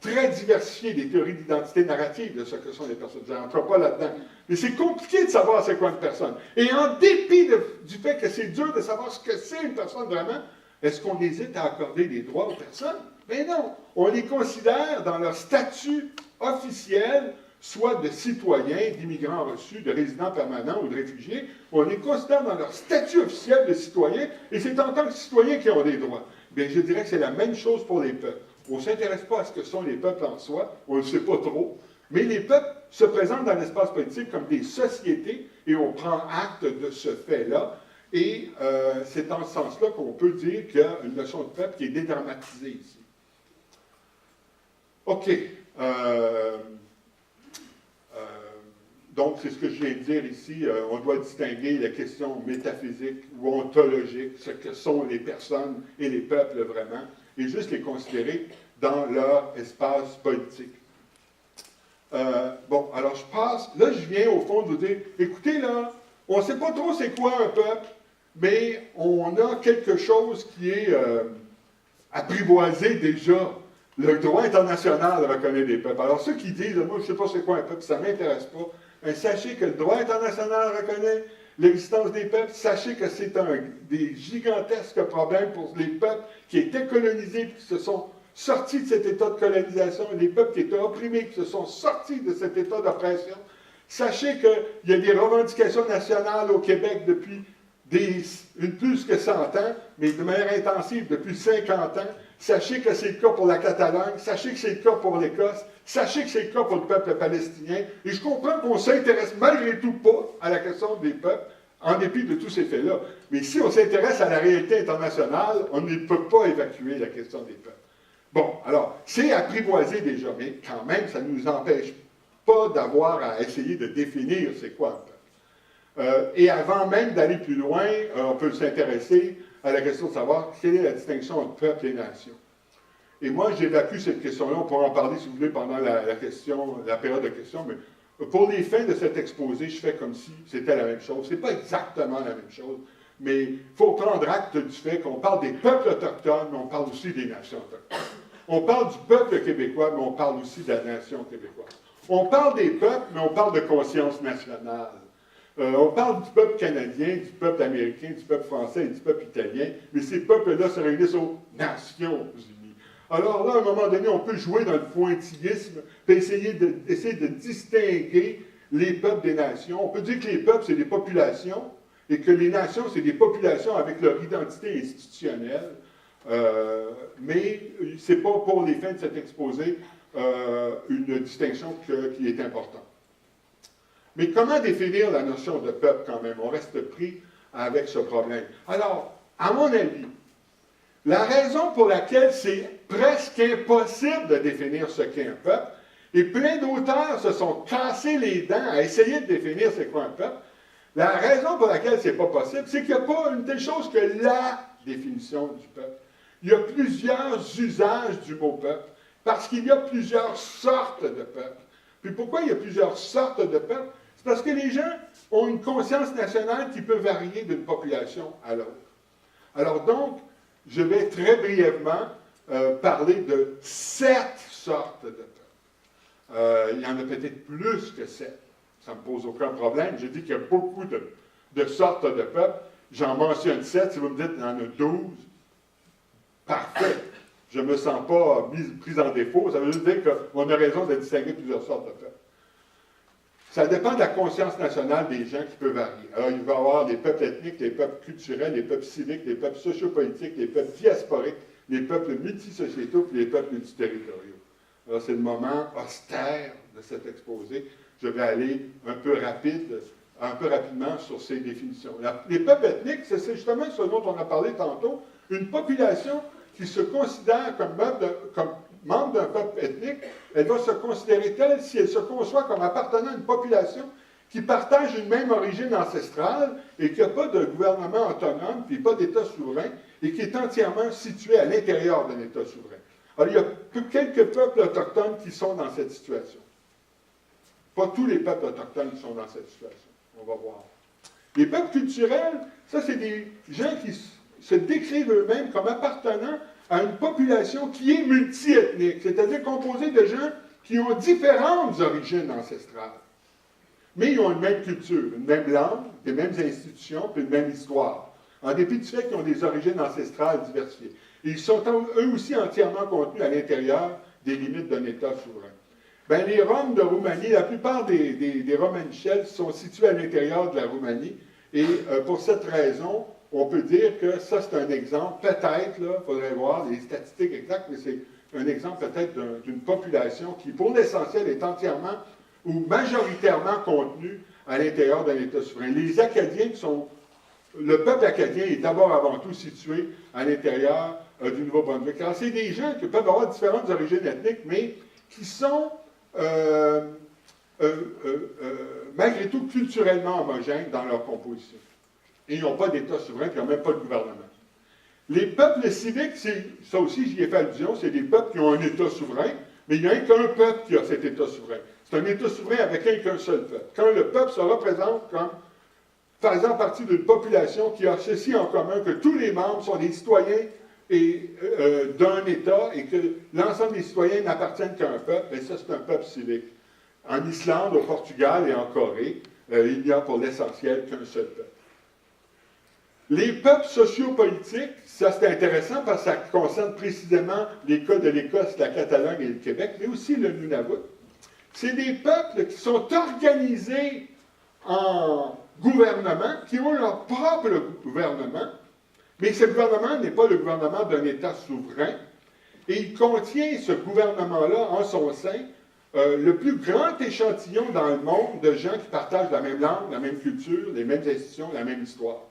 très diversifiées, des théories d'identité narrative de ce que sont les personnes. Je n'entre pas là-dedans. Mais c'est compliqué de savoir c'est quoi une personne. Et en dépit du fait que c'est dur de savoir ce que c'est une personne vraiment, est-ce qu'on hésite à accorder des droits aux personnes? Mais non! On les considère dans leur statut officiel, soit de citoyens, d'immigrants reçus, de résidents permanents ou de réfugiés, on les considère dans leur statut officiel de citoyens, et c'est en tant que citoyens qu'ils ont des droits. Bien, je dirais que c'est la même chose pour les peuples. On ne s'intéresse pas à ce que sont les peuples en soi, on ne le sait pas trop, mais les peuples se présentent dans l'espace politique comme des sociétés, et on prend acte de ce fait-là, et c'est dans ce sens-là qu'on peut dire qu'il y a une notion de peuple qui est dédramatisée ici. OK. donc, c'est ce que je viens de dire ici. On doit distinguer les questions métaphysiques ou ontologiques, ce que sont les personnes et les peuples vraiment, et juste les considérer dans leur espace politique. Bon, alors je passe. Là, je viens au fond de vous dire, écoutez, là, on ne sait pas trop c'est quoi un peuple, mais on a quelque chose qui est apprivoisé déjà. Le droit international reconnaît des peuples. Alors, ceux qui disent, moi, je ne sais pas c'est quoi un peuple, ça ne m'intéresse pas, mais sachez que le droit international reconnaît l'existence des peuples. Sachez que c'est des gigantesques problèmes pour les peuples qui étaient colonisés et qui se sont sortis de cet état de colonisation, les peuples qui étaient opprimés, qui se sont sortis de cet état d'oppression. Sachez qu'il y a des revendications nationales au Québec depuis plus que 100 ans, mais de manière intensive depuis 50 ans. Sachez que c'est le cas pour la Catalogne, sachez que c'est le cas pour l'Écosse, sachez que c'est le cas pour le peuple palestinien. Et je comprends qu'on ne s'intéresse malgré tout pas à la question des peuples, en dépit de tous ces faits-là. Mais si on s'intéresse à la réalité internationale, on ne peut pas évacuer la question des peuples. Bon, alors, c'est apprivoisé déjà, mais quand même, ça ne nous empêche pas d'avoir à essayer de définir c'est quoi un peuple. Et avant même d'aller plus loin, on peut s'intéresser à la question de savoir quelle est la distinction entre peuple et nation. Et moi, j'évacue cette question-là, on pourra en parler si vous voulez pendant la période de questions, mais pour les fins de cet exposé, je fais comme si c'était la même chose. Ce n'est pas exactement la même chose, mais il faut prendre acte du fait qu'on parle des peuples autochtones, mais on parle aussi des nations autochtones. On parle du peuple québécois, mais on parle aussi de la nation québécoise. On parle des peuples, mais on parle de conscience nationale. On parle du peuple canadien, du peuple américain, du peuple français et du peuple italien, mais ces peuples-là se réunissent aux Nations Unies. Alors là, à un moment donné, on peut jouer dans le pointillisme, puis essayer de distinguer les peuples des nations. On peut dire que les peuples, c'est des populations, et que les nations, c'est des populations avec leur identité institutionnelle, mais ce n'est pas pour les fins de cet exposé une distinction qui est importante. Mais comment définir la notion de peuple quand même? On reste pris avec ce problème. Alors, à mon avis, la raison pour laquelle c'est presque impossible de définir ce qu'est un peuple, et plein d'auteurs se sont cassés les dents à essayer de définir c'est quoi un peuple, la raison pour laquelle c'est pas possible, c'est qu'il n'y a pas une telle chose que la définition du peuple. Il y a plusieurs usages du mot peuple, parce qu'il y a plusieurs sortes de peuples. Puis pourquoi il y a plusieurs sortes de peuples? C'est parce que les gens ont une conscience nationale qui peut varier d'une population à l'autre. Alors donc, je vais très brièvement parler de 7 sortes de peuples. Il y en a peut-être plus que 7. Ça ne me pose aucun problème. J'ai dit qu'il y a beaucoup de sortes de peuples. J'en mentionne 7. Si vous me dites qu'il y en a 12, parfait. Je ne me sens pas pris en défaut. Ça veut juste dire qu'on a raison de distinguer plusieurs sortes de peuples. Ça dépend de la conscience nationale des gens qui peut varier. Alors, il va y avoir des peuples ethniques, des peuples culturels, des peuples civiques, des peuples sociopolitiques, des peuples diasporiques, les peuples multisociétaux et les peuples multiterritoriaux. Alors, c'est le moment austère de cet exposé. Je vais aller un peu rapidement sur ces définitions. Les peuples ethniques, c'est justement ce dont on a parlé tantôt, une population qui se considère comme membre d'un peuple ethnique, elle va se considérer telle si elle se conçoit comme appartenant à une population qui partage une même origine ancestrale et qui n'a pas de gouvernement autonome, puis pas d'État souverain, et qui est entièrement situé à l'intérieur d'un État souverain. Alors, il y a que quelques peuples autochtones qui sont dans cette situation. Pas tous les peuples autochtones qui sont dans cette situation. On va voir. Les peuples culturels, ça, c'est des gens qui se décrivent eux-mêmes comme appartenant à une population qui est multiethnique, c'est-à-dire composée de gens qui ont différentes origines ancestrales. Mais ils ont une même culture, une même langue, des mêmes institutions, puis une même histoire, en dépit du fait qu'ils ont des origines ancestrales diversifiées. Et ils sont eux aussi entièrement contenus à l'intérieur des limites d'un État souverain. Bien, les Roms de Roumanie, la plupart des Romanichels sont situés à l'intérieur de la Roumanie, et pour cette raison, on peut dire que ça, c'est un exemple, peut-être, il faudrait voir les statistiques exactes, mais c'est un exemple peut-être d'une population qui, pour l'essentiel, est entièrement ou majoritairement contenue à l'intérieur d'un État souverain. Les Acadiens le peuple acadien est d'abord avant tout situé à l'intérieur du Nouveau-Brunswick. Alors, c'est des gens qui peuvent avoir différentes origines ethniques, mais qui sont malgré tout culturellement homogènes dans leur composition. Et ils n'ont pas d'État souverain, puis ils n'ont même pas de gouvernement. Les peuples civiques, ça aussi j'y ai fait allusion, c'est des peuples qui ont un État souverain, mais il n'y a qu'un peuple qui a cet État souverain. C'est un État souverain avec qu'un seul peuple. Quand le peuple se représente comme faisant partie d'une population qui a ceci en commun, que tous les membres sont des citoyens d'un État et que l'ensemble des citoyens n'appartiennent qu'à un peuple, et ça c'est un peuple civique. En Islande, au Portugal et en Corée, il n'y a pour l'essentiel qu'un seul peuple. Les peuples sociopolitiques, ça c'est intéressant parce que ça concerne précisément les cas de l'Écosse, la Catalogne et le Québec, mais aussi le Nunavut. C'est des peuples qui sont organisés en gouvernement, qui ont leur propre gouvernement, mais ce gouvernement n'est pas le gouvernement d'un État souverain, et il contient ce gouvernement-là en son sein le plus grand échantillon dans le monde de gens qui partagent la même langue, la même culture, les mêmes institutions, la même histoire.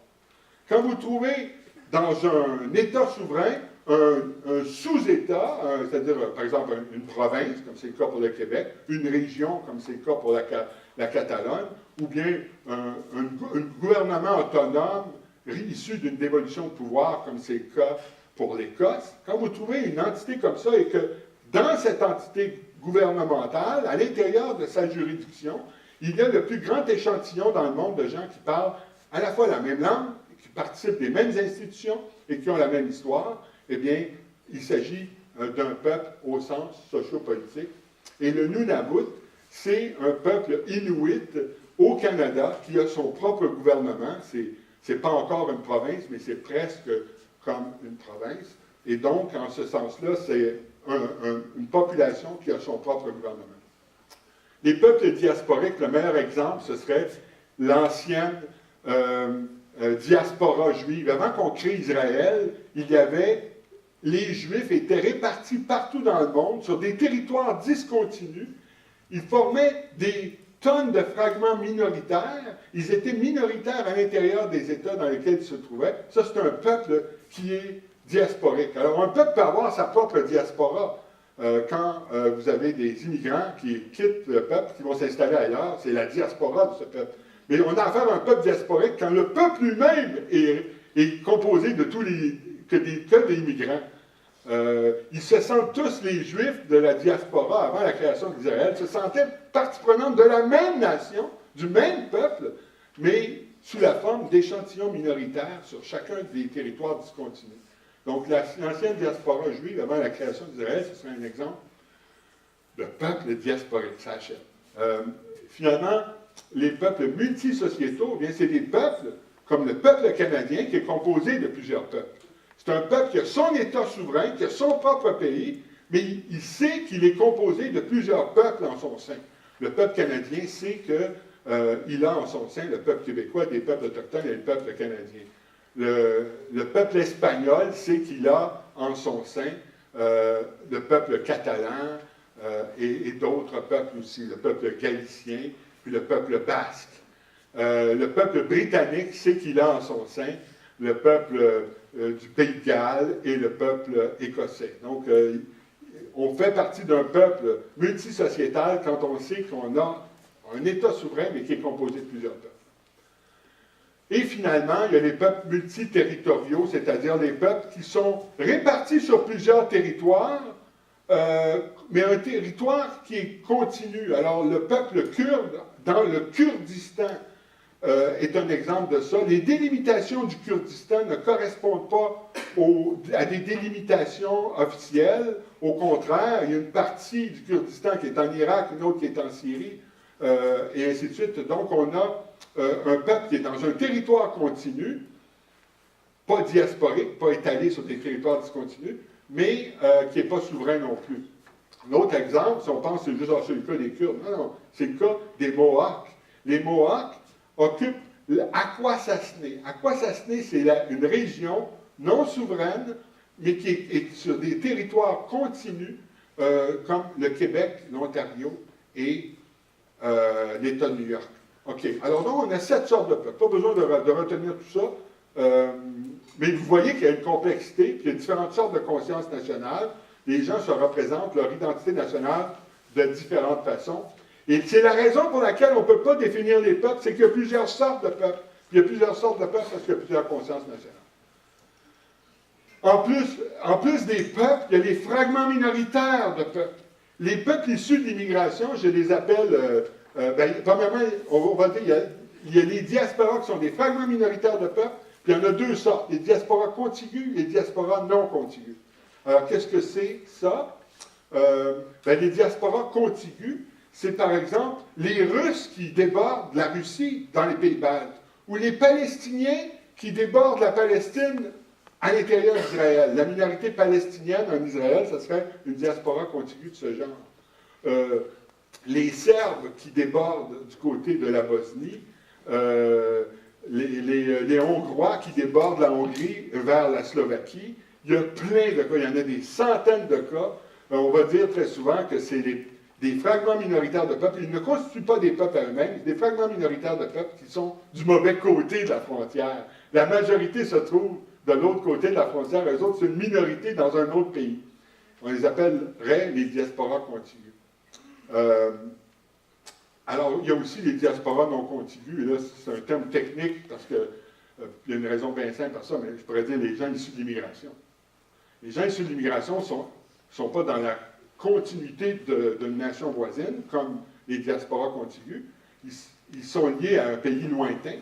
Quand vous trouvez dans un État souverain un sous-État, c'est-à-dire par exemple une province, comme c'est le cas pour le Québec, une région, comme c'est le cas pour la Catalogne, ou bien un gouvernement autonome issu d'une dévolution de pouvoir, comme c'est le cas pour l'Écosse, quand vous trouvez une entité comme ça et que dans cette entité gouvernementale, à l'intérieur de sa juridiction, il y a le plus grand échantillon dans le monde de gens qui parlent à la fois la même langue, qui participent des mêmes institutions et qui ont la même histoire, eh bien, il s'agit d'un peuple au sens socio-politique. Et le Nunavut, c'est un peuple inuit au Canada qui a son propre gouvernement. C'est pas encore une province, mais c'est presque comme une province. Et donc, en ce sens-là, c'est une population qui a son propre gouvernement. Les peuples diasporiques, le meilleur exemple, ce serait l'ancienne diaspora juive. Avant qu'on crée Israël, les Juifs étaient répartis partout dans le monde, sur des territoires discontinus. Ils formaient des tonnes de fragments minoritaires. Ils étaient minoritaires à l'intérieur des États dans lesquels ils se trouvaient. Ça, c'est un peuple qui est diasporique. Alors, un peuple peut avoir sa propre diaspora. Quand vous avez des immigrants qui quittent le peuple, qui vont s'installer ailleurs, c'est la diaspora de ce peuple. Mais on a affaire à un peuple diasporique quand le peuple lui-même est composé de que des immigrants. Ils se sentent tous, les Juifs de la diaspora, avant la création d'Israël, se sentaient partie prenante de la même nation, du même peuple, mais sous la forme d'échantillons minoritaires sur chacun des territoires discontinus. Donc, l'ancienne diaspora juive, avant la création d'Israël, ce serait un exemple de peuple diasporique, ça achève. Finalement, les peuples multisociétaux, bien, c'est des peuples, comme le peuple canadien, qui est composé de plusieurs peuples. C'est un peuple qui a son État souverain, qui a son propre pays, mais il sait qu'il est composé de plusieurs peuples en son sein. Le peuple canadien sait qu'il a en son sein le peuple québécois, des peuples autochtones et le peuple canadien. Le peuple espagnol sait qu'il a en son sein le peuple catalan et d'autres peuples aussi, le peuple galicien, puis le peuple basque. Le peuple britannique sait qu'il a en son sein le peuple du Pays de Galles et le peuple écossais. Donc, on fait partie d'un peuple multisociétal quand on sait qu'on a un État souverain, mais qui est composé de plusieurs peuples. Et finalement, il y a les peuples multiterritoriaux, c'est-à-dire les peuples qui sont répartis sur plusieurs territoires, mais un territoire qui est continu. Alors, le peuple kurde, dans le Kurdistan, est un exemple de ça. Les délimitations du Kurdistan ne correspondent pas à des délimitations officielles. Au contraire, il y a une partie du Kurdistan qui est en Irak, une autre qui est en Syrie, et ainsi de suite. Donc, on a un peuple qui est dans un territoire continu, pas diasporique, pas étalé sur des territoires discontinus, mais qui n'est pas souverain non plus. Un autre exemple, si on pense c'est juste sur le cas des Kurdes, non, c'est le cas des Mohawks. Les Mohawks occupent Akwesasne. Akwesasne, c'est une région non souveraine, mais qui est sur des territoires continus, comme le Québec, l'Ontario et l'État de New York. OK. Alors donc, on a 7 sortes de peuples. Pas besoin de retenir tout ça. Mais vous voyez qu'il y a une complexité, puis il y a différentes sortes de conscience nationale. Les gens se représentent leur identité nationale de différentes façons. Et c'est la raison pour laquelle on ne peut pas définir les peuples, c'est qu'il y a plusieurs sortes de peuples. Il y a plusieurs sortes de peuples parce qu'il y a plusieurs consciences nationales. En plus des peuples, il y a les fragments minoritaires de peuples. Les peuples issus de l'immigration, je les appelle, premièrement, on va dire, il y a les diasporas qui sont des fragments minoritaires de peuples, puis il y en a deux sortes, les diasporas contigus et les diasporas non contigus. Alors, qu'est-ce que c'est ça? Les diasporas contigus, c'est par exemple les Russes qui débordent la Russie dans les pays baltes, ou les Palestiniens qui débordent la Palestine à l'intérieur d'Israël. La minorité palestinienne en Israël, ce serait une diaspora contiguë de ce genre. Les Serbes qui débordent du côté de la Bosnie, les Hongrois qui débordent la Hongrie vers la Slovaquie. Il y a plein de cas, il y en a des centaines de cas. On va dire très souvent que c'est des fragments minoritaires de peuples. Ils ne constituent pas des peuples à eux-mêmes, des fragments minoritaires de peuples qui sont du mauvais côté de la frontière. La majorité se trouve de l'autre côté de la frontière, eux autres, c'est une minorité dans un autre pays. On les appellerait les diasporas contiguës. Alors, il y a aussi les diasporas non contiguës, et là, c'est un terme technique, parce qu'il y a une raison bien simple à ça, mais je pourrais dire les gens issus de l'immigration. Les gens issus de l'immigration ne sont pas dans la continuité d'une nation voisine, comme les diasporas contiguës. Ils sont liés à un pays lointain.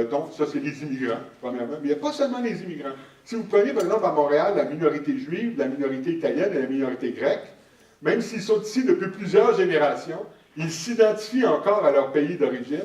Donc, ça, c'est les immigrants, premièrement. Mais il n'y a pas seulement les immigrants. Si vous prenez, par exemple, à Montréal, la minorité juive, la minorité italienne et la minorité grecque, même s'ils sont ici depuis plusieurs générations, ils s'identifient encore à leur pays d'origine.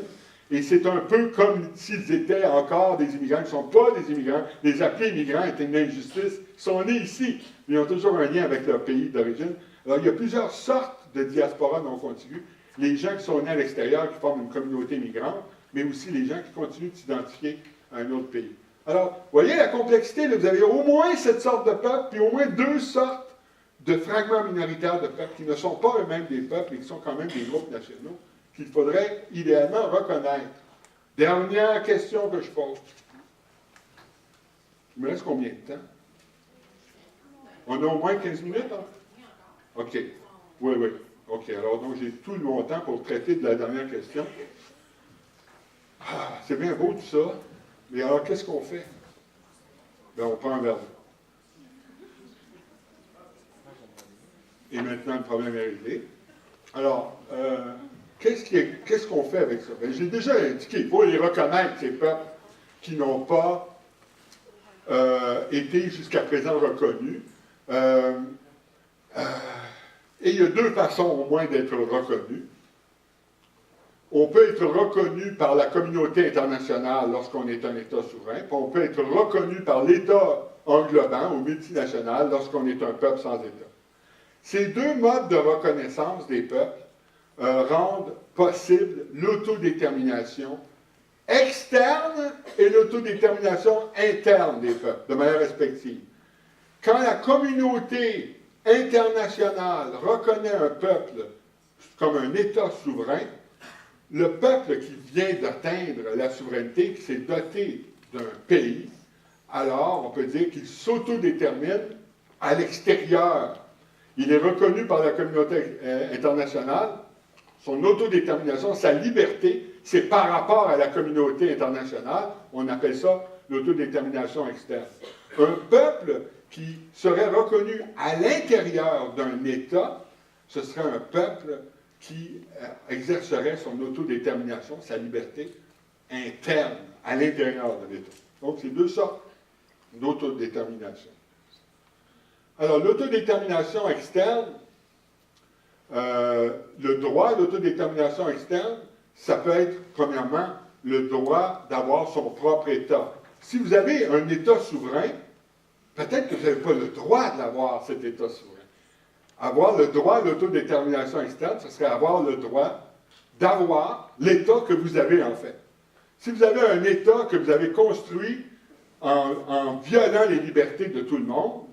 Et c'est un peu comme s'ils étaient encore des immigrants. Ils ne sont pas des immigrants. Les appeler immigrants est une injustice. Ils sont nés ici, mais ils ont toujours un lien avec leur pays d'origine. Alors, il y a plusieurs sortes de diasporas non contiguës. Les gens qui sont nés à l'extérieur, qui forment une communauté migrante, mais aussi les gens qui continuent de s'identifier à un autre pays. Alors, vous voyez la complexité, là, vous avez au moins cette sorte de peuple, puis au moins deux sortes de fragments minoritaires de peuples qui ne sont pas eux-mêmes des peuples et qui sont quand même des groupes nationaux qu'il faudrait idéalement reconnaître. Dernière question que je pose. Il me reste combien de temps? On a au moins 15 minutes? Hein? OK. Oui. OK. Alors, donc, j'ai tout mon temps pour traiter de la dernière question. Ah, c'est bien beau tout ça, mais alors qu'est-ce qu'on fait? Bien, on prend un verre d'eau. Et maintenant, le problème est réglé. Alors, qu'est-ce qu'on fait avec ça? Bien, j'ai déjà indiqué, il faut les reconnaître, ces peuples qui n'ont pas été jusqu'à présent reconnus. Et il y a deux façons au moins d'être reconnus. On peut être reconnu par la communauté internationale lorsqu'on est un État souverain, puis on peut être reconnu par l'État englobant ou multinational lorsqu'on est un peuple sans État. Ces deux modes de reconnaissance des peuples rendent possible l'autodétermination externe et l'autodétermination interne des peuples, de manière respective. Quand la communauté internationale reconnaît un peuple comme un État souverain, le peuple qui vient d'atteindre la souveraineté, qui s'est doté d'un pays, alors on peut dire qu'il s'autodétermine à l'extérieur. Il est reconnu par la communauté internationale, son autodétermination, sa liberté, c'est par rapport à la communauté internationale, on appelle ça l'autodétermination externe. Un peuple qui serait reconnu à l'intérieur d'un État, ce serait un peuple qui exercerait son autodétermination, sa liberté interne, à l'intérieur de l'État. Donc, c'est deux sortes d'autodétermination. Alors, l'autodétermination externe, le droit d'autodétermination externe, ça peut être, premièrement, le droit d'avoir son propre État. Si vous avez un État souverain, peut-être que vous n'avez pas le droit d'avoir cet État souverain. Avoir le droit à l'autodétermination externe, ce serait avoir le droit d'avoir l'État que vous avez en fait. Si vous avez un État que vous avez construit en violant les libertés de tout le monde,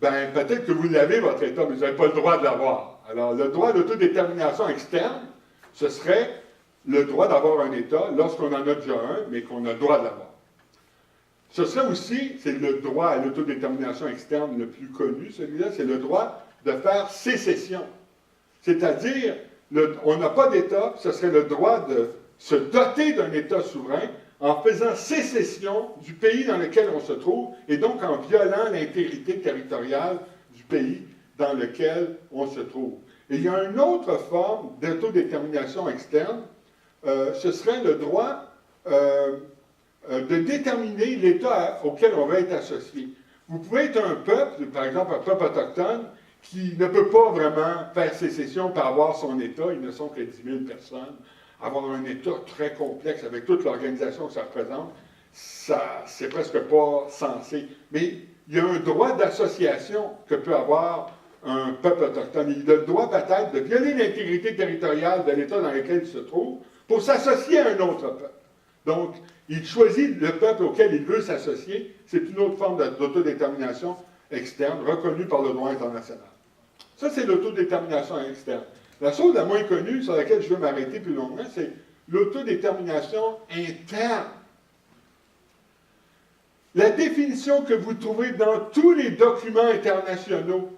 ben peut-être que vous l'avez, votre État, mais vous n'avez pas le droit de l'avoir. Alors, le droit d'autodétermination externe, ce serait le droit d'avoir un État lorsqu'on en a déjà un, mais qu'on a le droit de l'avoir. Ce serait aussi, c'est le droit à l'autodétermination externe le plus connu, celui-là, c'est le droit de faire sécession. C'est-à-dire on n'a pas d'État, ce serait le droit de se doter d'un État souverain en faisant sécession du pays dans lequel on se trouve et donc en violant l'intégrité territoriale du pays dans lequel on se trouve. Et il y a une autre forme d'autodétermination externe, ce serait le droit de déterminer l'État auquel on va être associé. Vous pouvez être un peuple, par exemple un peuple autochtone, qui ne peut pas vraiment faire sécession pour avoir son État, ils ne sont que 10 000 personnes, avoir un État très complexe avec toute l'organisation que ça représente, c'est presque pas censé. Mais il y a un droit d'association que peut avoir un peuple autochtone. Il a le droit peut-être de violer l'intégrité territoriale de l'État dans lequel il se trouve pour s'associer à un autre peuple. Donc, il choisit le peuple auquel il veut s'associer. C'est une autre forme d'autodétermination externe reconnue par le droit international. Ça, c'est l'autodétermination externe. La chose la moins connue sur laquelle je veux m'arrêter plus longuement, c'est l'autodétermination interne. La définition que vous trouvez dans tous les documents internationaux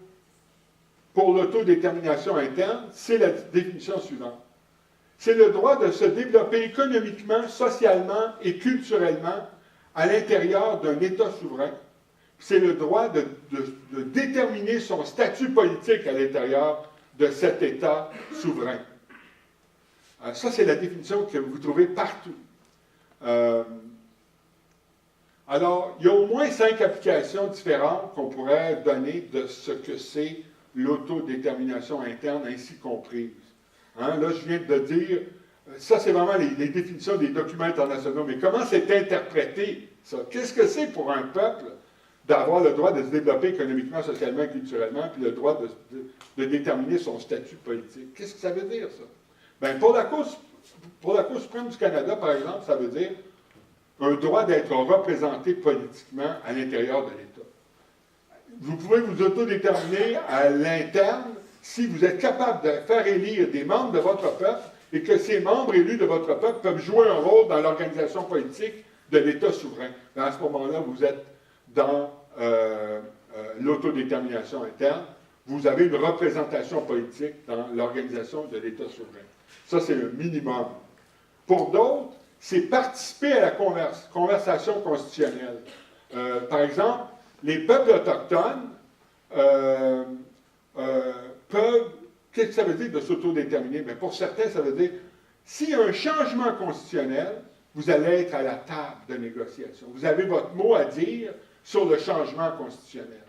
pour l'autodétermination interne, c'est la définition suivante. C'est le droit de se développer économiquement, socialement et culturellement à l'intérieur d'un État souverain. C'est le droit de déterminer son statut politique à l'intérieur de cet État souverain. Ça, c'est la définition que vous trouvez partout. Alors, il y a au moins 5 applications différentes qu'on pourrait donner de ce que c'est l'autodétermination interne ainsi comprise. Hein, là, je viens de dire, ça, c'est vraiment les définitions des documents internationaux, mais comment c'est interprété, ça? Qu'est-ce que c'est pour un peuple d'avoir le droit de se développer économiquement, socialement et culturellement, puis le droit de déterminer son statut politique? Qu'est-ce que ça veut dire, ça? Bien, pour la Cour suprême du Canada, par exemple, ça veut dire un droit d'être représenté politiquement à l'intérieur de l'État. Vous pouvez vous autodéterminer à l'interne si vous êtes capable de faire élire des membres de votre peuple et que ces membres élus de votre peuple peuvent jouer un rôle dans l'organisation politique de l'État souverain. À ce moment-là, vous êtes dans l'autodétermination interne. Vous avez une représentation politique dans l'organisation de l'État souverain. Ça, c'est le minimum. Pour d'autres, c'est participer à la conversation constitutionnelle. Par exemple, les peuples autochtones peuvent... Qu'est-ce que ça veut dire de s'autodéterminer? Bien, pour certains, ça veut dire, s'il y a un changement constitutionnel, vous allez être à la table de négociation. Vous avez votre mot à dire sur le changement constitutionnel.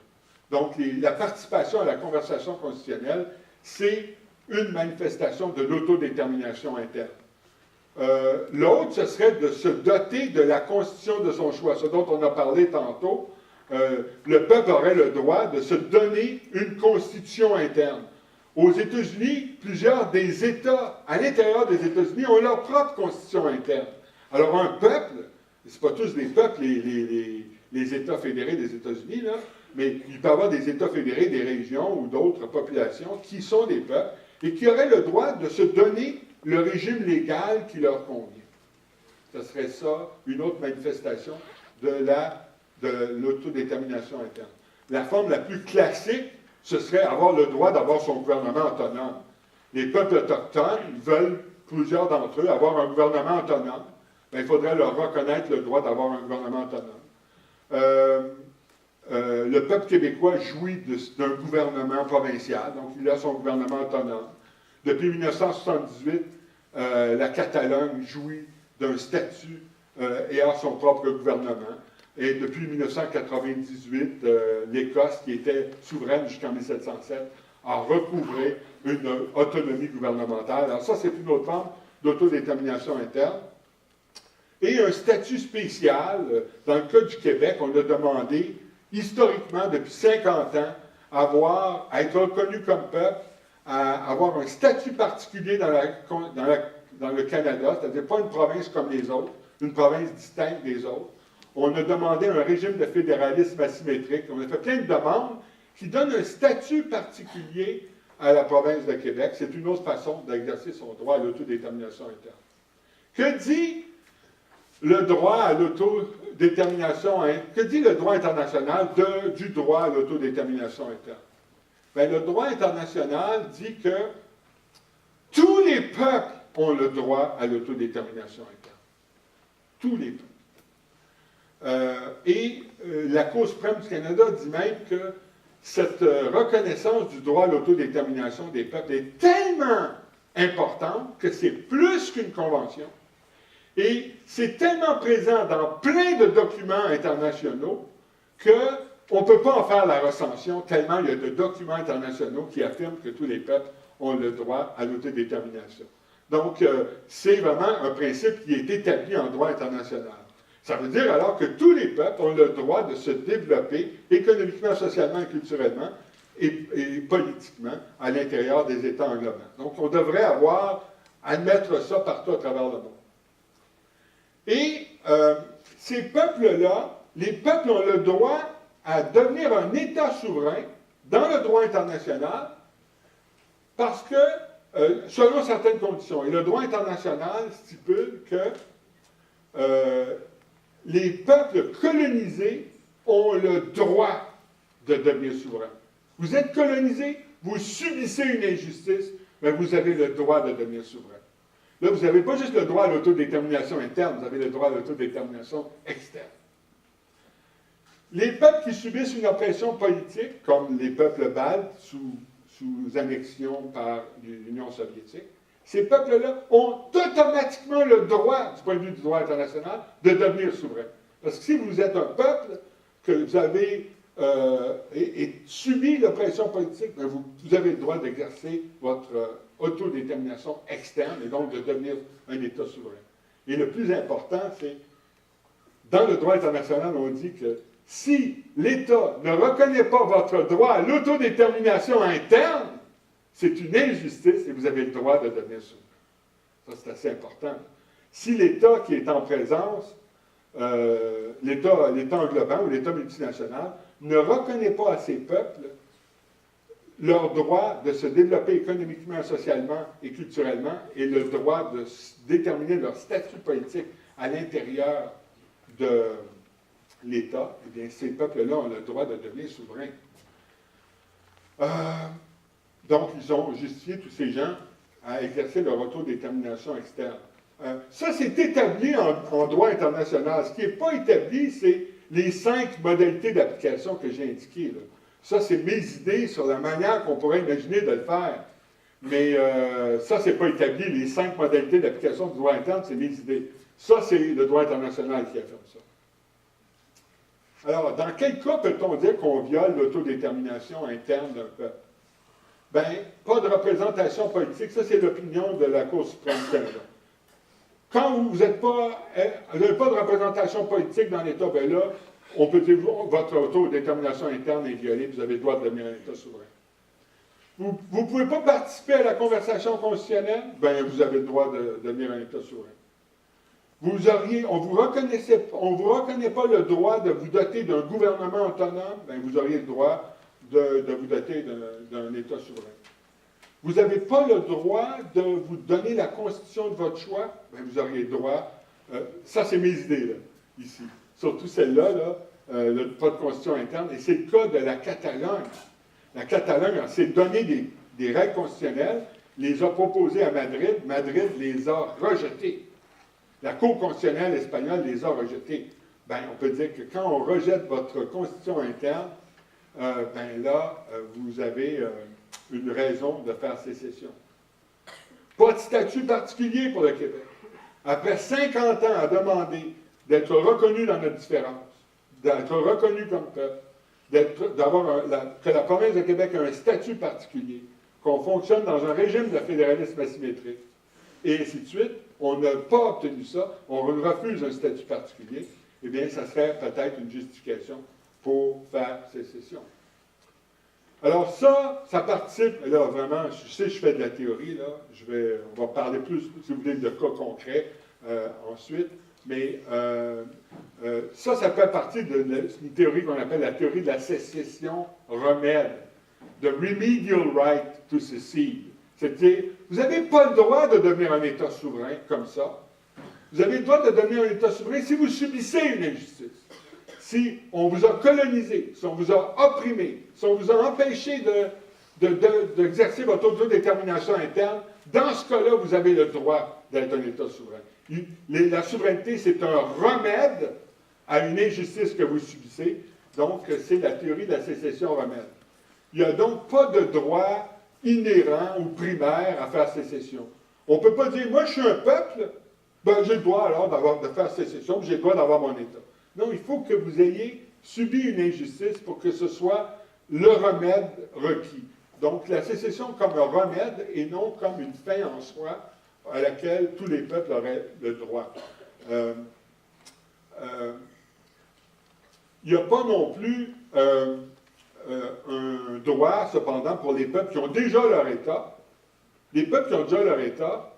Donc, la participation à la conversation constitutionnelle, c'est une manifestation de l'autodétermination interne. L'autre, ce serait de se doter de la constitution de son choix, ce dont on a parlé tantôt. Le peuple aurait le droit de se donner une constitution interne. Aux États-Unis, plusieurs des États à l'intérieur des États-Unis ont leur propre constitution interne. Alors un peuple, ce n'est pas tous des peuples, les États fédérés des États-Unis, là, mais il peut y avoir des États fédérés, des régions ou d'autres populations qui sont des peuples et qui auraient le droit de se donner le régime légal qui leur convient. Ce serait ça, une autre manifestation de l'autodétermination interne. La forme la plus classique, ce serait avoir le droit d'avoir son gouvernement autonome. Les peuples autochtones veulent, plusieurs d'entre eux, avoir un gouvernement autonome. Bien, il faudrait leur reconnaître le droit d'avoir un gouvernement autonome. Le peuple québécois jouit d'un gouvernement provincial, donc il a son gouvernement autonome. Depuis 1978, la Catalogne jouit d'un statut et a son propre gouvernement. Et depuis 1998, l'Écosse, qui était souveraine jusqu'en 1707, a recouvré une autonomie gouvernementale. Alors ça, c'est une autre forme d'autodétermination interne. Et un statut spécial, dans le cas du Québec, on a demandé, historiquement, depuis 50 ans, à être reconnu comme peuple, à avoir un statut particulier dans le Canada, c'est-à-dire pas une province comme les autres, une province distincte des autres. On a demandé un régime de fédéralisme asymétrique. On a fait plein de demandes qui donnent un statut particulier à la province de Québec. C'est une autre façon d'exercer son droit à l'autodétermination interne. Que dit le droit à l'autodétermination interne? Que dit le droit international du droit à l'autodétermination interne? Bien, le droit international dit que tous les peuples ont le droit à l'autodétermination interne. Tous les peuples. La Cour suprême du Canada dit même que cette reconnaissance du droit à l'autodétermination des peuples est tellement importante que c'est plus qu'une convention. Et c'est tellement présent dans plein de documents internationaux qu'on ne peut pas en faire la recension, tellement il y a de documents internationaux qui affirment que tous les peuples ont le droit à l'autodétermination. Donc, c'est vraiment un principe qui est établi en droit international. Ça veut dire alors que tous les peuples ont le droit de se développer économiquement, socialement et culturellement et politiquement à l'intérieur des États englobants. Donc, on devrait admettre ça partout à travers le monde. Et ces peuples-là, les peuples ont le droit à devenir un État souverain dans le droit international parce que, selon certaines conditions, et le droit international stipule que les peuples colonisés ont le droit de devenir souverains. Vous êtes colonisé, vous subissez une injustice, mais vous avez le droit de devenir souverain. Là, vous n'avez pas juste le droit à l'autodétermination interne, vous avez le droit à l'autodétermination externe. Les peuples qui subissent une oppression politique, comme les peuples baltes sous annexion par l'Union soviétique, ces peuples-là ont automatiquement le droit, du point de vue du droit international, de devenir souverains. Parce que si vous êtes un peuple que vous avez subi l'oppression politique, bien vous avez le droit d'exercer votre autodétermination externe et donc de devenir un État souverain. Et le plus important, c'est, dans le droit international, on dit que si l'État ne reconnaît pas votre droit à l'autodétermination interne, c'est une injustice et vous avez le droit de devenir souverain. Ça, c'est assez important. Si l'État qui est en présence, l'État englobant ou l'État multinational, ne reconnaît pas à ces peuples leur droit de se développer économiquement, socialement et culturellement et le droit de déterminer leur statut politique à l'intérieur de l'État, eh bien, ces peuples-là ont le droit de devenir souverains. Donc, ils ont justifié tous ces gens à exercer leur autodétermination externe. Ça, c'est établi en droit international. Ce qui n'est pas établi, c'est les 5 modalités d'application que j'ai indiquées, là. Ça, c'est mes idées sur la manière qu'on pourrait imaginer de le faire. Mais ça, c'est pas établi. Les 5 modalités d'application du droit interne, c'est mes idées. Ça, c'est le droit international qui affirme ça. Alors, dans quel cas peut-on dire qu'on viole l'autodétermination interne d'un peuple? Bien, pas de représentation politique. Ça, c'est l'opinion de la Cour suprême du Canada. Quand vous n'avez pas de représentation politique dans l'État, bien là, on peut dire que votre autodétermination interne est violée, vous avez le droit de devenir un État souverain. Vous ne pouvez pas participer à la conversation constitutionnelle, bien, vous avez le droit de devenir un État souverain. On ne vous reconnaît pas le droit de vous doter d'un gouvernement autonome, bien, vous auriez le droit de vous doter d'un État souverain. Vous n'avez pas le droit de vous donner la constitution de votre choix, bien, vous auriez le droit. Ça, c'est mes idées, là, ici. Surtout celle-là, pas de constitution interne, et c'est le cas de la Catalogne. La Catalogne s'est donné des règles constitutionnelles, les a proposées à Madrid, Madrid les a rejetées. La Cour constitutionnelle espagnole les a rejetées. Bien, on peut dire que quand on rejette votre constitution interne, bien là, vous avez une raison de faire sécession. Pas de statut particulier pour le Québec. Après 50 ans à demander d'être reconnu dans notre différence, d'être reconnu comme peuple, que la province de Québec a un statut particulier, qu'on fonctionne dans un régime de fédéralisme asymétrique, et ainsi de suite, on n'a pas obtenu ça, on refuse un statut particulier, eh bien, ça serait peut-être une justification pour faire sécession. Alors ça participe, là vraiment, je sais que je fais de la théorie, là, on va parler plus, si vous voulez, de cas concrets ensuite, mais ça fait partie d'une théorie qu'on appelle la théorie de la sécession remède, the remedial right to secede. C'est-à-dire, vous n'avez pas le droit de devenir un État souverain comme ça. Vous avez le droit de devenir un État souverain si vous subissez une injustice. Si on vous a colonisé, si on vous a opprimé, si on vous a empêché d'exercer votre autodétermination interne, dans ce cas-là, vous avez le droit d'être un État souverain. La souveraineté, c'est un remède à une injustice que vous subissez. Donc, c'est la théorie de la sécession remède. Il n'y a donc pas de droit inhérent ou primaire à faire sécession. On ne peut pas dire, moi je suis un peuple, ben, j'ai le droit alors de faire sécession, j'ai le droit d'avoir mon État. Non, il faut que vous ayez subi une injustice pour que ce soit le remède requis. Donc, la sécession comme un remède et non comme une fin en soi à laquelle tous les peuples auraient le droit. Il n'y a pas non plus un droit, cependant, pour les peuples qui ont déjà leur État. Les peuples qui ont déjà leur État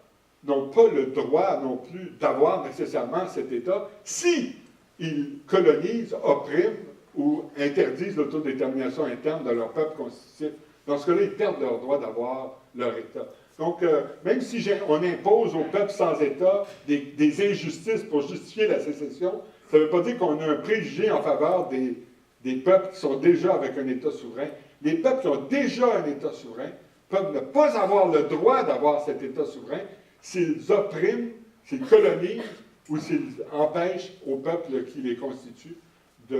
n'ont pas le droit non plus d'avoir nécessairement cet État si ils colonisent, oppriment ou interdisent l'autodétermination interne de leur peuple constitutif. Dans ce cas-là, ils perdent leur droit d'avoir leur État. Donc, même si on impose aux peuples sans État des injustices pour justifier la sécession, ça ne veut pas dire qu'on a un préjugé en faveur des peuples qui sont déjà avec un État souverain. Les peuples qui ont déjà un État souverain peuvent ne pas avoir le droit d'avoir cet État souverain s'ils oppriment, s'ils colonisent ou s'ils empêchent aux peuples qui les constituent de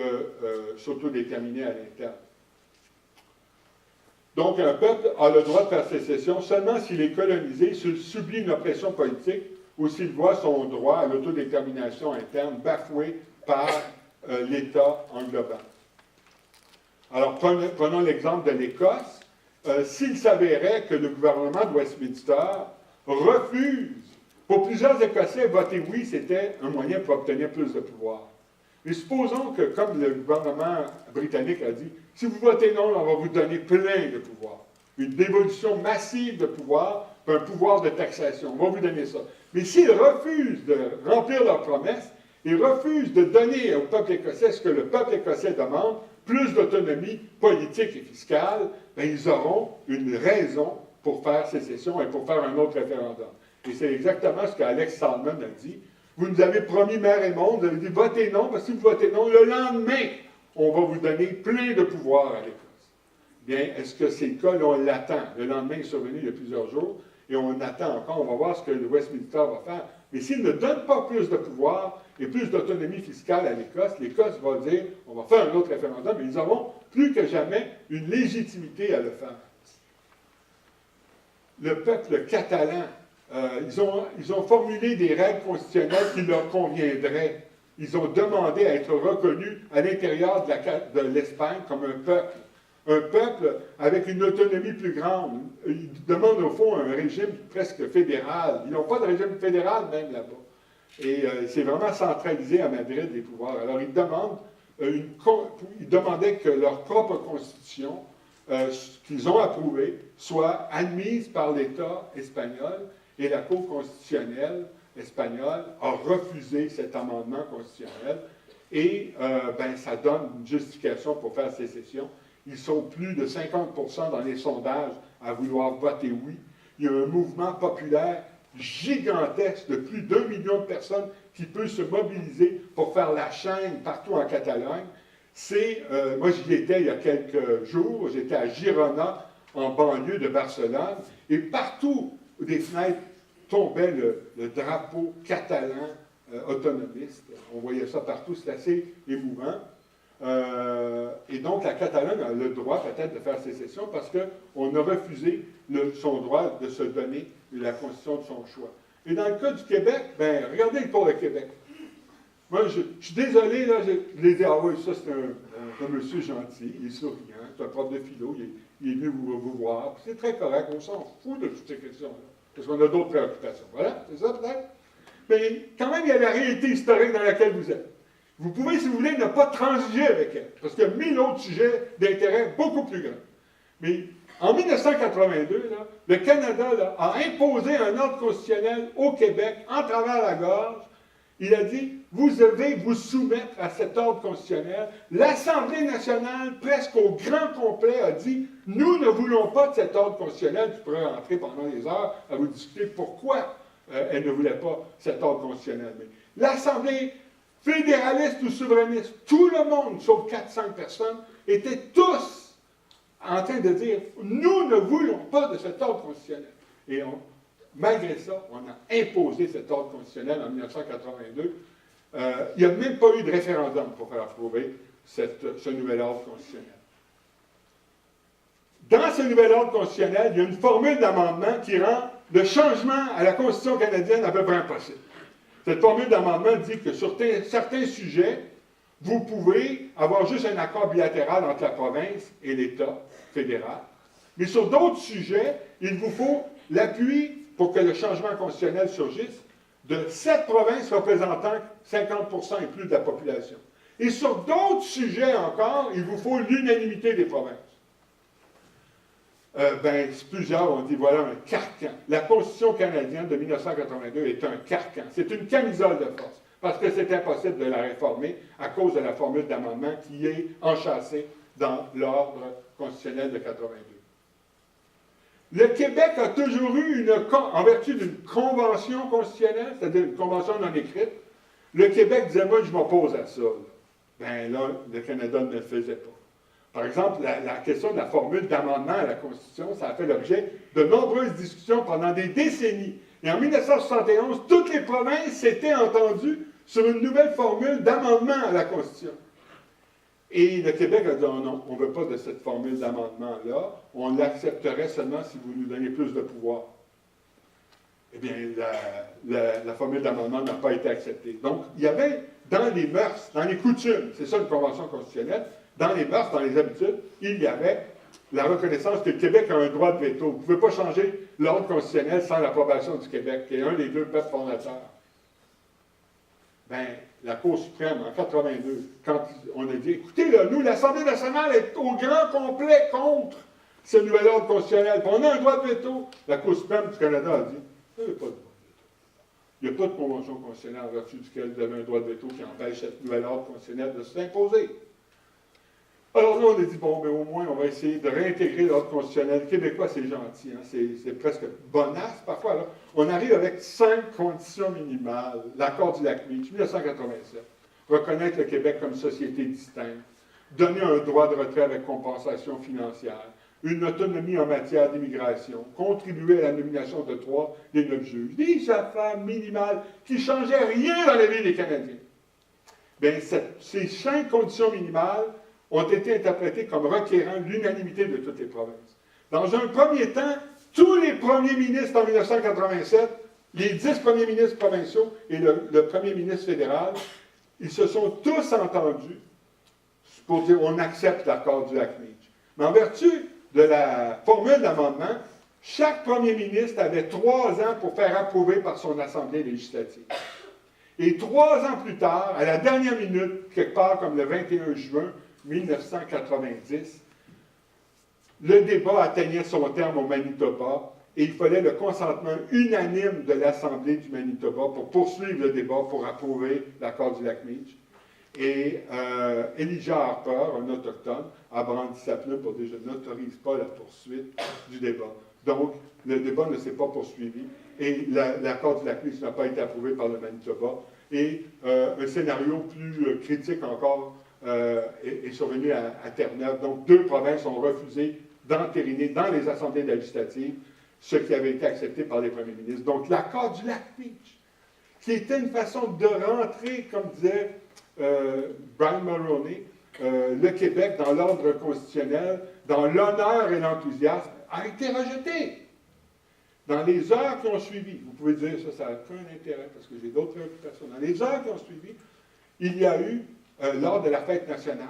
s'autodéterminer à l'interne. Donc, un peuple a le droit de faire sécession seulement s'il est colonisé, s'il subit une oppression politique ou s'il voit son droit à l'autodétermination interne bafoué par l'État englobant. Alors, prenons l'exemple de l'Écosse. S'il s'avérait que le gouvernement de Westminster refuse, pour plusieurs Écossais, voter oui, c'était un moyen pour obtenir plus de pouvoir. Mais supposons que, comme le gouvernement britannique a dit, si vous votez non, on va vous donner plein de pouvoir. Une dévolution massive de pouvoir, puis un pouvoir de taxation. On va vous donner ça. Mais s'ils refusent de remplir leurs promesses, ils refusent de donner au peuple écossais ce que le peuple écossais demande, plus d'autonomie politique et fiscale, bien, ils auront une raison pour faire sécession et pour faire un autre référendum. Et c'est exactement ce qu'Alex Salmond a dit. Vous nous avez promis mer et monde, vous avez dit votez non, parce que si vous votez non, le lendemain, on va vous donner plein de pouvoir à l'Écosse. Bien, est-ce que c'est le cas? Là, on l'attend. Le lendemain est survenu il y a plusieurs jours, et on attend encore, on va voir ce que le Westminster va faire. Mais s'il ne donne pas plus de pouvoir et plus d'autonomie fiscale à l'Écosse va dire, on va faire un autre référendum, mais ils auront plus que jamais une légitimité à le faire. Le peuple catalan, ils ont formulé des règles constitutionnelles qui leur conviendraient. Ils ont demandé à être reconnus à l'intérieur de l'Espagne comme un peuple. Un peuple avec une autonomie plus grande. Ils demandent au fond un régime presque fédéral. Ils n'ont pas de régime fédéral même là-bas. Et c'est vraiment centralisé à Madrid, les pouvoirs. Alors ils demandaient que leur propre constitution, qu'ils ont approuvée, soit admise par l'État espagnol. Et la Cour constitutionnelle espagnole a refusé cet amendement constitutionnel. Et ça donne une justification pour faire sécession. Ils sont plus de 50% dans les sondages à vouloir voter oui. Il y a un mouvement populaire gigantesque de plus d'1 million de personnes qui peut se mobiliser pour faire la chaîne partout en Catalogne. Moi j'y étais il y a quelques jours, j'étais à Girona, en banlieue de Barcelone, et partout des fenêtres tombait le drapeau catalan autonomiste. On voyait ça partout, c'est assez émouvant. Et donc, la Catalogne a le droit peut-être de faire sécession parce qu'on a refusé son droit de se donner la constitution de son choix. Et dans le cas du Québec, regardez pour le Québec. Moi, je suis désolé, là, je l'ai dit, ah oui, ça c'est un monsieur gentil, il est souriant, c'est un prof de philo, il est venu vous voir. C'est très correct, on s'en fout de toutes ces questions-là, parce qu'on a d'autres préoccupations. Voilà, c'est ça peut-être? Mais quand même, il y a la réalité historique dans laquelle vous êtes. Vous pouvez, si vous voulez, ne pas transiger avec elle, parce qu'il y a 1000 autres sujets d'intérêt beaucoup plus grands. Mais en 1982, là, le Canada là, a imposé un ordre constitutionnel au Québec, en travers la gorge. Il a dit, vous devez vous soumettre à cet ordre constitutionnel. L'Assemblée nationale, presque au grand complet, a dit, nous ne voulons pas de cet ordre constitutionnel. Tu pourrais rentrer pendant des heures à vous discuter pourquoi elle ne voulait pas cet ordre constitutionnel. Mais l'Assemblée fédéraliste ou souverainiste, tout le monde, sauf 400 personnes, étaient tous en train de dire « Nous ne voulons pas de cet ordre constitutionnel ». Et malgré ça, on a imposé cet ordre constitutionnel en 1982. Il n'y a même pas eu de référendum pour faire approuver ce nouvel ordre constitutionnel. Dans ce nouvel ordre constitutionnel, il y a une formule d'amendement qui rend le changement à la Constitution canadienne à peu près impossible. Cette formule d'amendement dit que sur certains sujets, vous pouvez avoir juste un accord bilatéral entre la province et l'État fédéral. Mais sur d'autres sujets, il vous faut l'appui pour que le changement constitutionnel surgisse de 7 provinces représentant 50% et plus de la population. Et sur d'autres sujets encore, il vous faut l'unanimité des provinces. Plusieurs ont dit, voilà un carcan. La Constitution canadienne de 1982 est un carcan. C'est une camisole de force, parce que c'est impossible de la réformer à cause de la formule d'amendement qui est enchâssée dans l'ordre constitutionnel de 82. Le Québec a toujours eu, en vertu d'une convention constitutionnelle, c'est-à-dire une convention non écrite, le Québec disait, moi, je m'oppose à ça. Bien là, le Canada ne le faisait pas. Par exemple, la question de la formule d'amendement à la Constitution, ça a fait l'objet de nombreuses discussions pendant des décennies. Et en 1971, toutes les provinces s'étaient entendues sur une nouvelle formule d'amendement à la Constitution. Et le Québec a dit, oh non, on ne veut pas de cette formule d'amendement-là, on l'accepterait seulement si vous nous donnez plus de pouvoir. Eh bien, la formule d'amendement n'a pas été acceptée. Donc, il y avait dans les mœurs, dans les coutumes, c'est ça une convention constitutionnelle, dans les mœurs, dans les habitudes, il y avait la reconnaissance que le Québec a un droit de veto. Vous ne pouvez pas changer l'ordre constitutionnel sans l'approbation du Québec, qui est un des deux peuples fondateurs. Bien, la Cour suprême, en 82, quand on a dit, écoutez, là, nous, l'Assemblée nationale est au grand complet contre ce nouvel ordre constitutionnel, puis on a un droit de veto. La Cour suprême du Canada a dit, il n'y a pas de droit de veto. Il n'y a pas de convention constitutionnelle en vertu duquel vous avez un droit de veto qui empêche ce nouvel ordre constitutionnel de s'imposer. Alors là, on a dit, bon, mais au moins, on va essayer de réintégrer l'ordre constitutionnel québécois, c'est gentil, hein? C'est presque bonasse parfois. Là. On arrive avec 5 conditions minimales. L'accord du Lac-Meach, 1987. Reconnaître le Québec comme société distincte. Donner un droit de retrait avec compensation financière. Une autonomie en matière d'immigration. Contribuer à la nomination de 3 des 9 juges. Des affaires minimales qui ne changeaient rien dans la vie des Canadiens. Bien, ces 5 conditions minimales ont été interprétés comme requérant l'unanimité de toutes les provinces. Dans un premier temps, tous les premiers ministres en 1987, les 10 premiers ministres provinciaux et le premier ministre fédéral, ils se sont tous entendus pour dire on accepte l'accord du Lac-Meach. Mais en vertu de la formule d'amendement, chaque premier ministre avait 3 ans pour faire approuver par son assemblée législative. Et 3 ans plus tard, à la dernière minute, quelque part comme le 21 juin, 1990, le débat atteignait son terme au Manitoba et il fallait le consentement unanime de l'Assemblée du Manitoba pour poursuivre le débat pour approuver l'accord du Lac-Meach. Et Elijah Harper, un autochtone, a brandi sa plume pour dire « Je n'autorise pas la poursuite du débat ». Donc, le débat ne s'est pas poursuivi et l'accord du Lac-Meach n'a pas été approuvé par le Manitoba. Et un scénario plus critique encore est survenu à Terre-Neuve. Donc, 2 provinces ont refusé d'entériner dans les assemblées législatives ce qui avait été accepté par les premiers ministres. Donc, l'accord du Lac-Meach, qui était une façon de rentrer, comme disait Brian Mulroney, le Québec dans l'ordre constitutionnel, dans l'honneur et l'enthousiasme, a été rejeté. Dans les heures qui ont suivi, vous pouvez dire ça n'a aucun intérêt parce que j'ai d'autres préoccupations. Dans les heures qui ont suivi, il y a eu, lors de la fête nationale,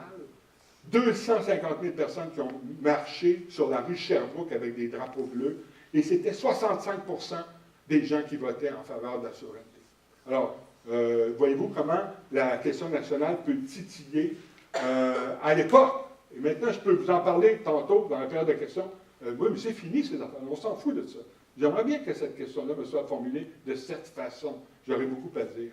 250 000 personnes qui ont marché sur la rue Sherbrooke avec des drapeaux bleus, et c'était 65 % des gens qui votaient en faveur de la souveraineté. Alors, voyez-vous comment la question nationale peut titiller à l'époque. Et maintenant, je peux vous en parler tantôt dans la période de questions. Oui, mais c'est fini ces affaires, on s'en fout de ça. J'aimerais bien que cette question-là me soit formulée de cette façon. J'aurais beaucoup à dire.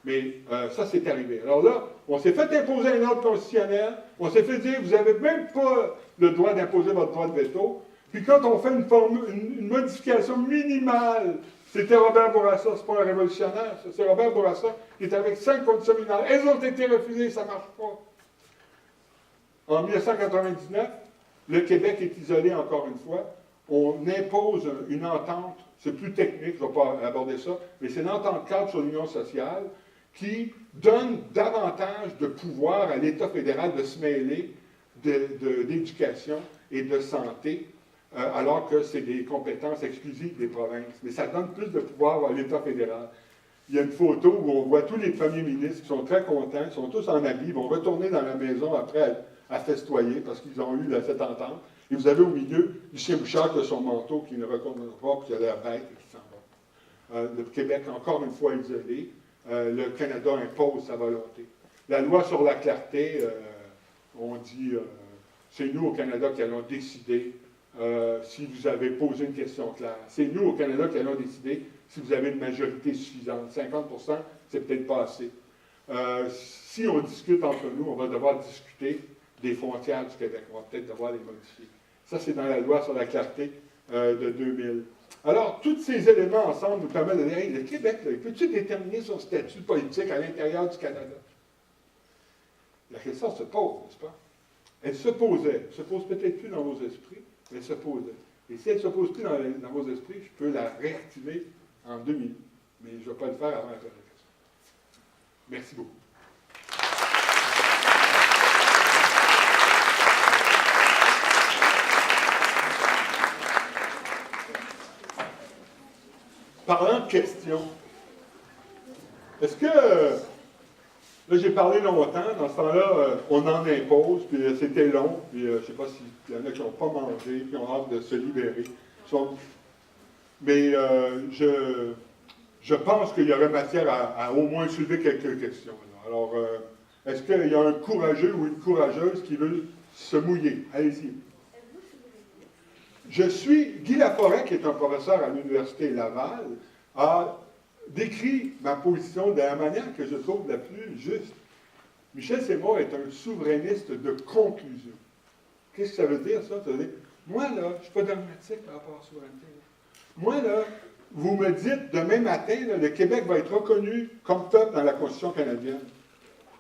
Mais ça, c'est arrivé. Alors là, on s'est fait imposer un ordre constitutionnel, on s'est fait dire, vous n'avez même pas le droit d'imposer votre droit de veto. Puis quand on fait une modification minimale, c'était Robert Bourassa, c'est pas un révolutionnaire, c'est Robert Bourassa qui est avec 5 conditions minimales. Elles ont été refusées, ça ne marche pas. En 1999, Le Québec est isolé, encore une fois. On impose une entente, c'est plus technique, je ne vais pas aborder ça, mais c'est l'entente cadre sur l'union sociale qui donne davantage de pouvoir à l'État fédéral de se mêler d'éducation et de santé, alors que c'est des compétences exclusives des provinces. Mais ça donne plus de pouvoir à l'État fédéral. Il y a une photo où on voit tous les premiers ministres qui sont très contents, ils sont tous en habit, ils vont retourner dans la maison après à festoyer parce qu'ils ont eu cette entente. Et vous avez au milieu Lucien Bouchard qui a son manteau, qui ne retourne pas, qui a l'air bête et qui s'en va. Le Québec, encore une fois isolé. Le Canada impose sa volonté. La loi sur la clarté, on dit, c'est nous au Canada qui allons décider si vous avez posé une question claire. C'est nous au Canada qui allons décider si vous avez une majorité suffisante. 50%, c'est peut-être pas assez. Si on discute entre nous, on va devoir discuter des frontières du Québec. On va peut-être devoir les modifier. Ça, c'est dans la loi sur la clarté de 2000. Alors, tous ces éléments ensemble nous permettent de dire, hey, le Québec, peut-il déterminer son statut politique à l'intérieur du Canada? La question se pose, n'est-ce pas? Elle se posait. Elle ne se pose peut-être plus dans vos esprits, mais elle se posait. Et si elle ne se pose plus dans vos esprits, je peux la réactiver en 2 minutes. Mais je ne vais pas le faire avant la fin de la question. Merci beaucoup. Parlant de questions, est-ce que, là j'ai parlé longtemps, dans ce temps-là, on en impose, puis c'était long, puis je ne sais pas s'il y en a qui n'ont pas mangé, qui ont hâte de se libérer. Mais je pense qu'il y aurait matière à au moins soulever quelques questions. Alors, est-ce qu'il y a un courageux ou une courageuse qui veut se mouiller? Allez-y. Guy Laforêt, qui est un professeur à l'Université Laval, a décrit ma position de la manière que je trouve la plus juste. Michel Seymour est un souverainiste de conclusion. Qu'est-ce que ça veut dire, ça? Ça veut dire, moi, là, je ne suis pas dogmatique par rapport à la souveraineté. Moi, là, vous me dites, demain matin, là, le Québec va être reconnu comme peuple dans la Constitution canadienne.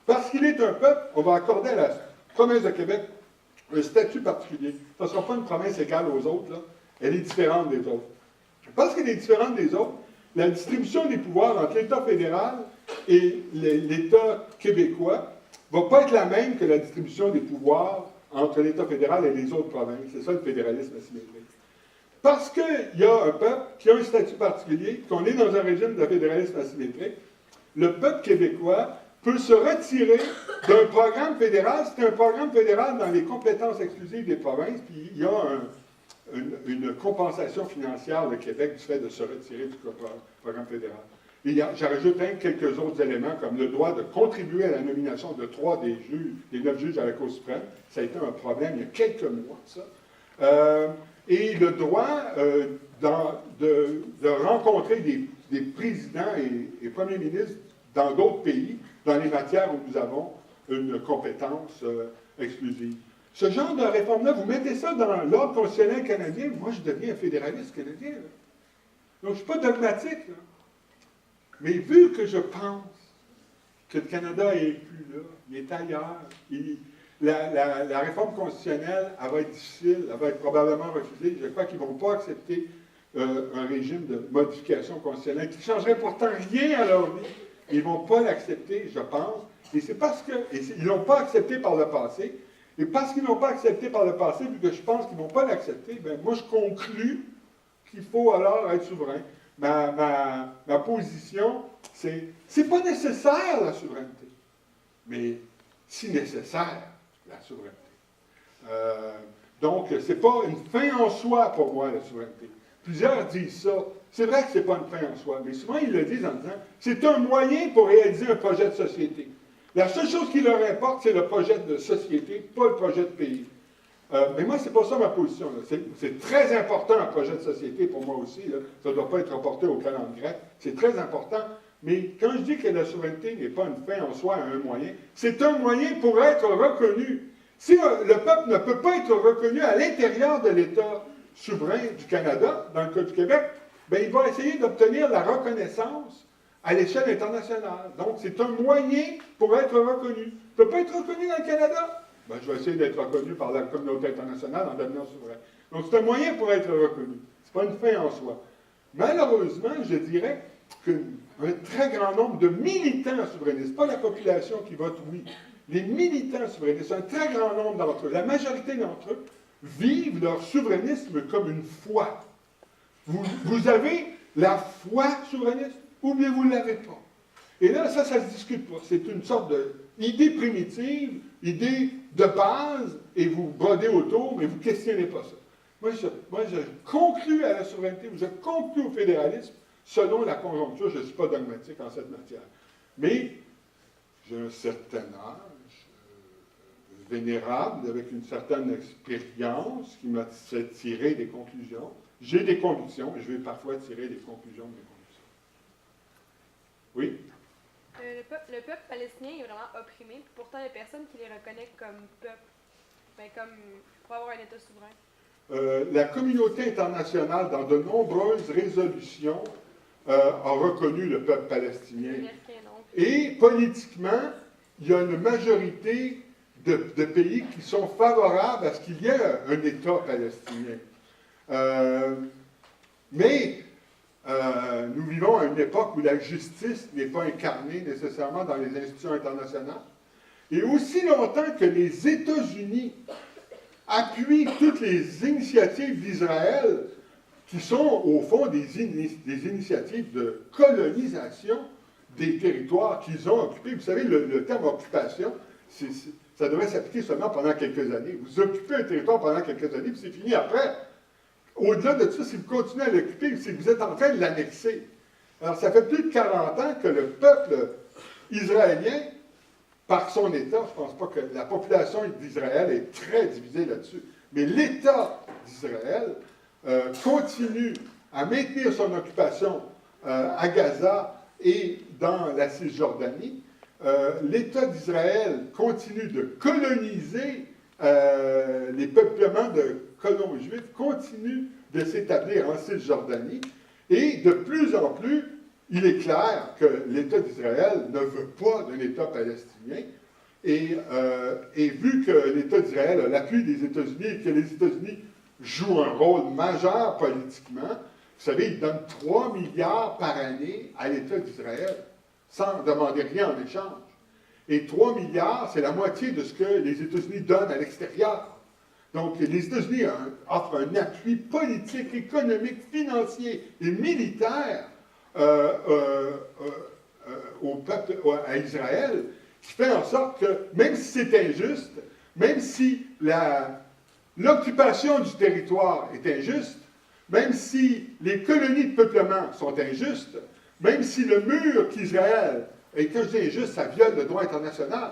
Parce qu'il est un peuple, on va accorder à la province de Québec un statut particulier. Ça ne sera pas une province égale aux autres, là. Elle est différente des autres. Parce qu'elle est différente des autres, la distribution des pouvoirs entre l'État fédéral et l'État québécois ne va pas être la même que la distribution des pouvoirs entre l'État fédéral et les autres provinces. C'est ça le fédéralisme asymétrique. Parce qu'il y a un peuple qui a un statut particulier, qu'on est dans un régime de fédéralisme asymétrique, le peuple québécois peut se retirer d'un programme fédéral. C'est un programme fédéral dans les compétences exclusives des provinces, puis il y a une compensation financière, le Québec, du fait de se retirer du programme fédéral. Et j'ajoute quelques autres éléments, comme le droit de contribuer à la nomination de 3 des 9 juges à la Cour suprême. Ça a été un problème il y a quelques mois, ça. Et le droit de rencontrer des présidents et premiers ministres dans d'autres pays, dans les matières où nous avons une compétence exclusive. Ce genre de réforme-là, vous mettez ça dans l'ordre constitutionnel canadien, moi je deviens un fédéraliste canadien. Là. Donc je ne suis pas dogmatique. Là. Mais vu que je pense que le Canada n'est plus là, il est ailleurs, la réforme constitutionnelle, elle va être difficile, elle va être probablement refusée. Je crois qu'ils ne vont pas accepter un régime de modification constitutionnelle qui ne changerait pourtant rien à leur vie. Ils ne vont pas l'accepter, je pense. Et c'est parce qu'ils ne l'ont pas accepté par le passé. Et parce qu'ils ne l'ont pas accepté par le passé, vu que je pense qu'ils ne vont pas l'accepter, bien, moi je conclus qu'il faut alors être souverain. Ma position, c'est pas nécessaire la souveraineté, mais si nécessaire, la souveraineté. Donc, ce n'est pas une fin en soi pour moi, la souveraineté. Plusieurs disent ça. C'est vrai que ce n'est pas une fin en soi, mais souvent ils le disent en disant c'est un moyen pour réaliser un projet de société. La seule chose qui leur importe, c'est le projet de société, pas le projet de pays. Mais moi, ce n'est pas ça ma position. C'est très important un projet de société pour moi aussi. Là. Ça ne doit pas être reporté au calendrier grec. C'est très important. Mais quand je dis que la souveraineté n'est pas une fin en soi, un moyen, c'est un moyen pour être reconnu. Si le peuple ne peut pas être reconnu à l'intérieur de l'État souverain du Canada, dans le cas du Québec, bien, il va essayer d'obtenir la reconnaissance à l'échelle internationale. Donc, c'est un moyen pour être reconnu. Il ne peut pas être reconnu dans le Canada. Ben, je vais essayer d'être reconnu par la communauté internationale en devenant souverain. Donc, c'est un moyen pour être reconnu. Ce n'est pas une fin en soi. Malheureusement, je dirais qu'un très grand nombre de militants souverainistes, pas la population qui vote oui, les militants souverainistes, un très grand nombre d'entre eux, la majorité d'entre eux, vivent leur souverainisme comme une foi. Vous avez la foi souverainiste ou bien vous ne l'avez pas. Et là, ça se discute pas. C'est une sorte d'idée primitive, idée de base, et vous brodez autour, mais vous ne questionnez pas ça. Moi, je conclus à la souveraineté, je conclus au fédéralisme selon la conjoncture. Je ne suis pas dogmatique en cette matière. Mais j'ai un certain âge, vénérable, avec une certaine expérience qui m'a fait tirer des conclusions. J'ai des convictions, et je vais parfois tirer des conclusions de mes convictions. Oui? Le peuple palestinien est vraiment opprimé, puis pourtant il y a personne qui les reconnaît comme peuple, comme pour avoir un État souverain. La communauté internationale, dans de nombreuses résolutions, a reconnu le peuple palestinien. Et politiquement, il y a une majorité de pays qui sont favorables à ce qu'il y ait un État palestinien. Mais nous vivons à une époque où la justice n'est pas incarnée nécessairement dans les institutions internationales. Et aussi longtemps que les États-Unis appuient toutes les initiatives d'Israël, qui sont au fond des initiatives de colonisation des territoires qu'ils ont occupés. Vous savez, le terme occupation, ça devrait s'appliquer seulement pendant quelques années. Vous occupez un territoire pendant quelques années, puis c'est fini après. Au-delà de ça, si vous continuez à l'occuper, c'est que vous êtes en train de l'annexer. Alors, ça fait plus de 40 ans que le peuple israélien, par son État, je ne pense pas que la population d'Israël est très divisée là-dessus, mais l'État d'Israël continue à maintenir son occupation à Gaza et dans la Cisjordanie. L'État d'Israël continue de coloniser les peuplements de colons juifs, continuent de s'établir en Cisjordanie, et de plus en plus, il est clair que l'État d'Israël ne veut pas d'un État palestinien, et vu que l'État d'Israël a l'appui des États-Unis et que les États-Unis jouent un rôle majeur politiquement, vous savez, ils donnent 3 milliards par année à l'État d'Israël, sans demander rien en échange. Et 3 milliards, c'est la moitié de ce que les États-Unis donnent à l'extérieur. Donc, les États-Unis offrent un appui politique, économique, financier et militaire au peuple, à Israël, qui fait en sorte que, même si c'est injuste, même si l'occupation du territoire est injuste, même si les colonies de peuplement sont injustes, même si le mur qu'Israël, et quand je dis injuste, ça viole le droit international,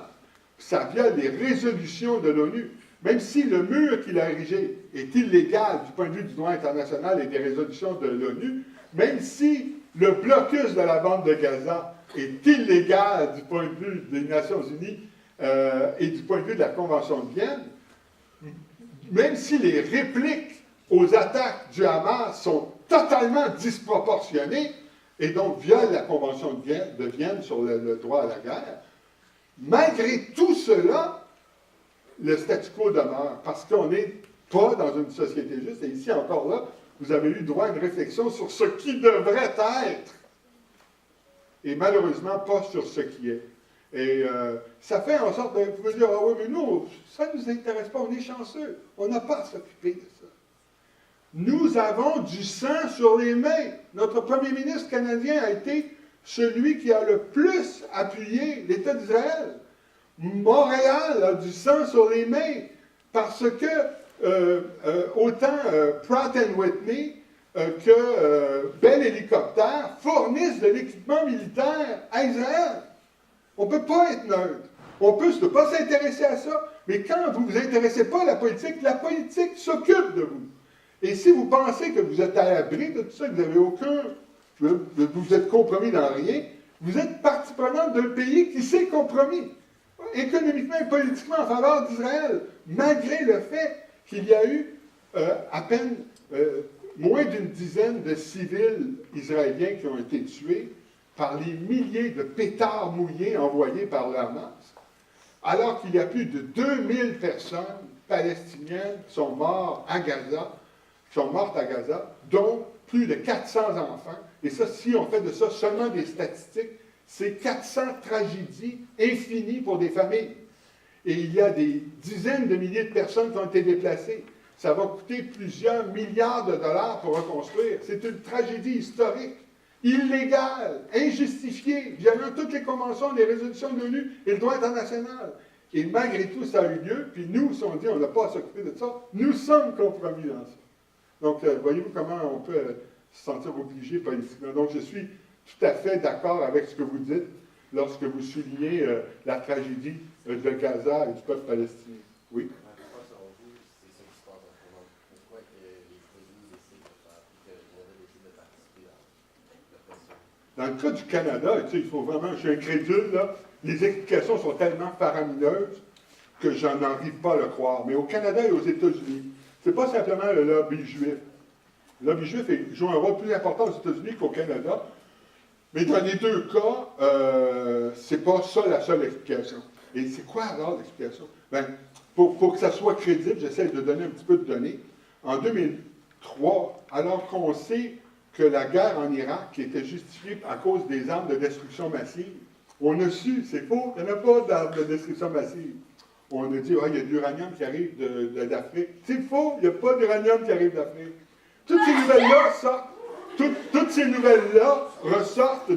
ça viole les résolutions de l'ONU, même si le mur qu'il a érigé est illégal du point de vue du droit international et des résolutions de l'ONU, même si le blocus de la bande de Gaza est illégal du point de vue des Nations Unies et du point de vue de la Convention de Vienne, même si les répliques aux attaques du Hamas sont totalement disproportionnées et donc violent la Convention de Vienne sur le droit à la guerre, malgré tout cela, le statu quo demeure, parce qu'on n'est pas dans une société juste. Et ici, encore là, vous avez eu droit à une réflexion sur ce qui devrait être, et malheureusement pas sur ce qui est. Et ça fait en sorte, vous pouvez dire, ah oui, mais nous, ça ne nous intéresse pas, on est chanceux, on n'a pas à s'occuper de ça. Nous avons du sang sur les mains. Notre premier ministre canadien a été celui qui a le plus appuyé l'État d'Israël. Montréal a du sang sur les mains parce que autant Pratt & Whitney que Bell Hélicoptère fournissent de l'équipement militaire à Israël. On ne peut pas être neutre. On peut ne pas s'intéresser à ça, mais quand vous ne vous intéressez pas à la politique s'occupe de vous. Et si vous pensez que vous êtes à l'abri de tout ça, que vous n'avez vous êtes compromis dans rien, vous êtes partie prenante d'un pays qui s'est compromis économiquement et politiquement en faveur d'Israël, malgré le fait qu'il y a eu à peine moins d'une dizaine de civils israéliens qui ont été tués par les milliers de pétards mouillés envoyés par le Hamas. alors qu'il y a plus de 2000 personnes palestiniennes qui sont mortes à Gaza, dont plus de 400 enfants. Et ça, si on fait de ça seulement des statistiques, c'est 400 tragédies infinies pour des familles. Et il y a des dizaines de milliers de personnes qui ont été déplacées. Ça va coûter plusieurs milliards de dollars pour reconstruire. C'est une tragédie historique, illégale, injustifiée, violant toutes les conventions, les résolutions de l'ONU et le droit international. Et malgré tout, ça a eu lieu. Puis nous, si on dit on n'a pas à s'occuper de ça, nous sommes compromis dans ça. Donc, voyez-vous comment on peut se sentir obligé politiquement. Donc, je suis tout à fait d'accord avec ce que vous dites lorsque vous soulignez la tragédie de Gaza et du peuple palestinien. Oui? Pourquoi, selon vous, c'est ça qui se passe en ce moment? Pourquoi que les États-Unis décident de faire, puis que le Canada décide de participer à la pression? Dans le cas du Canada, tu sais, il faut vraiment, je suis incrédule, là, les explications sont tellement faramineuses que j'en arrive pas à le croire. Mais au Canada et aux États-Unis, c'est pas simplement le lobby juif. Le lobby juif joue un rôle plus important aux États-Unis qu'au Canada. Mais dans les deux cas, c'est pas ça la seule explication. Et c'est quoi alors l'explication? Ben, pour que ça soit crédible, j'essaie de donner un petit peu de données. En 2003, alors qu'on sait que la guerre en Irak était justifiée à cause des armes de destruction massive, on a su, c'est faux, il n'y en a pas d'armes de destruction massive. On a dit, il y a de l'uranium qui arrive d'Afrique. C'est faux, il n'y a pas d'uranium qui arrive d'Afrique. Toutes ces nouvelles-là sortent. Toutes ces nouvelles-là ressortent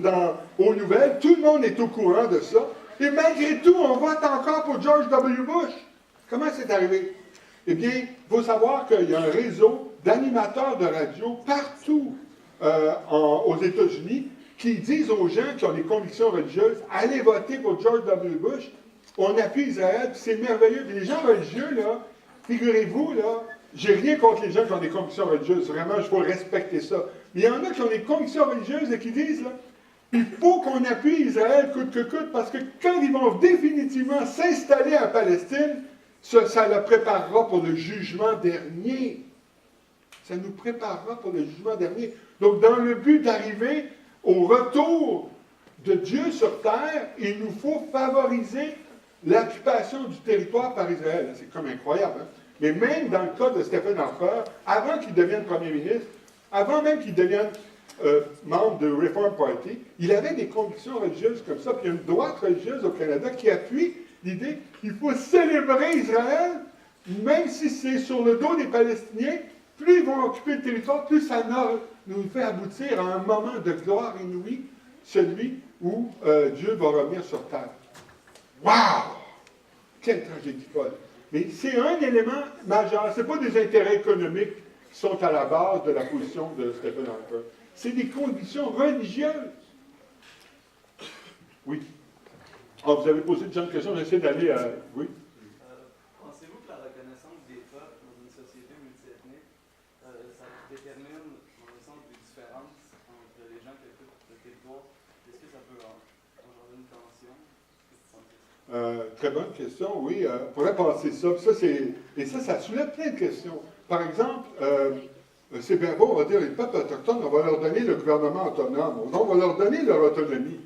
aux nouvelles. Tout le monde est au courant de ça. Et malgré tout, on vote encore pour George W. Bush. Comment c'est arrivé? Eh bien, il faut savoir qu'il y a un réseau d'animateurs de radio partout aux États-Unis qui disent aux gens qui ont des convictions religieuses, allez voter pour George W. Bush. On appuie Israël, puis c'est merveilleux. Puis les gens religieux, là, figurez-vous, là, j'ai rien contre les gens qui ont des convictions religieuses. Vraiment, il faut respecter ça. Mais il y en a qui ont des convictions religieuses et qui disent, là, il faut qu'on appuie Israël coûte que coûte, parce que quand ils vont définitivement s'installer en Palestine, ça le préparera pour le jugement dernier. Ça nous préparera pour le jugement dernier. Donc, dans le but d'arriver au retour de Dieu sur terre, il nous faut favoriser l'occupation du territoire par Israël. C'est comme incroyable, hein? Mais même dans le cas de Stephen Harper, avant qu'il devienne premier ministre, avant même qu'il devienne membre de Reform Party, il avait des convictions religieuses comme ça. Puis il y a une droite religieuse au Canada qui appuie l'idée qu'il faut célébrer Israël, même si c'est sur le dos des Palestiniens. Plus ils vont occuper le territoire, plus ça nous fait aboutir à un moment de gloire inouïe, celui où Dieu va revenir sur terre. Waouh! Quelle tragédie folle! Mais c'est un élément majeur. Ce n'est pas des intérêts économiques qui sont à la base de la position de Stephen Harper. C'est des convictions religieuses. Oui. Oh, vous avez posé une question, j'essaie d'aller à... Oui? Pensez-vous que la reconnaissance des peuples dans une société multiethnique, ça détermine, dans le sens, des différences entre les gens qui occupent le territoire? Est-ce que ça peut engendrer une tension? Très bonne question, oui. On pourrait penser ça. Et ça soulève plein de questions. Par exemple, c'est bien beau, on va dire, les peuples autochtones, on va leur donner le gouvernement autonome, on va leur donner leur autonomie.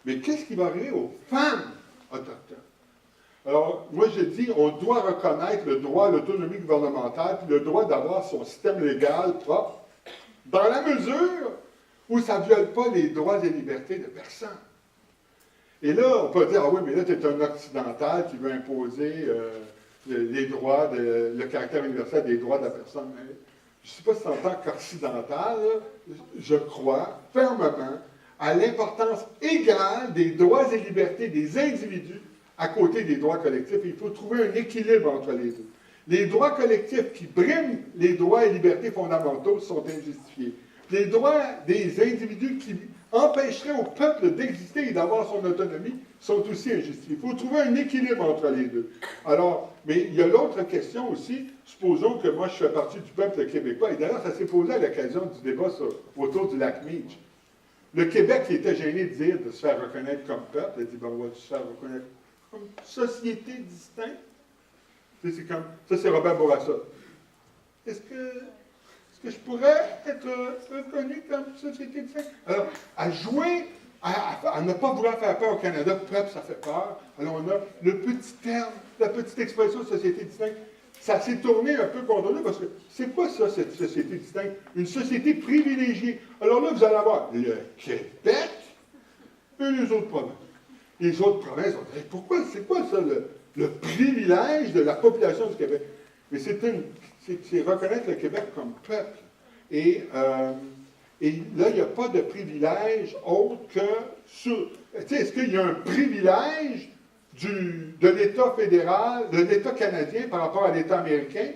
Mais qu'est-ce qui va arriver aux femmes autochtones? Alors, moi, je dis, on doit reconnaître le droit à l'autonomie gouvernementale, puis le droit d'avoir son système légal propre, dans la mesure où ça ne viole pas les droits et libertés de personne. Et là, on peut dire, ah oui, mais là, tu es un occidental qui veut imposer les droits, le caractère universel des droits de la personne. Je ne sais pas si en tant qu'occidental, je crois fermement à l'importance égale des droits et libertés des individus à côté des droits collectifs. Et il faut trouver un équilibre entre les deux. Les droits collectifs qui briment les droits et libertés fondamentaux sont injustifiés. Les droits des individus qui empêcheraient au peuple d'exister et d'avoir son autonomie sont aussi injustifiés. Il faut trouver un équilibre entre les deux. Alors, mais il y a l'autre question aussi. Supposons que moi, je fais partie du peuple québécois. Et d'ailleurs, ça s'est posé à l'occasion du débat autour du lac Meach. Le Québec, qui était gêné de dire de se faire reconnaître comme peuple, a dit, ben, on va se faire reconnaître comme société distincte. C'est comme, ça, c'est Robert Bourassa. Est-ce que je pourrais être reconnu comme société distincte? Alors, à jouer à ne pas vouloir faire peur au Canada, peuple, ça fait peur. Alors on a le petit terme, la petite expression société distincte. Ça s'est tourné un peu contre nous parce que c'est quoi ça, cette société distincte? Une société privilégiée. Alors là, vous allez avoir le Québec et les autres provinces. Les autres provinces vont dire, pourquoi, c'est quoi ça, le privilège de la population du Québec? Mais c'est reconnaître le Québec comme peuple. Et là, il n'y a pas de privilège autre que sur... Tu sais, est-ce qu'il y a un privilège de l'État fédéral, de l'État canadien par rapport à l'État américain?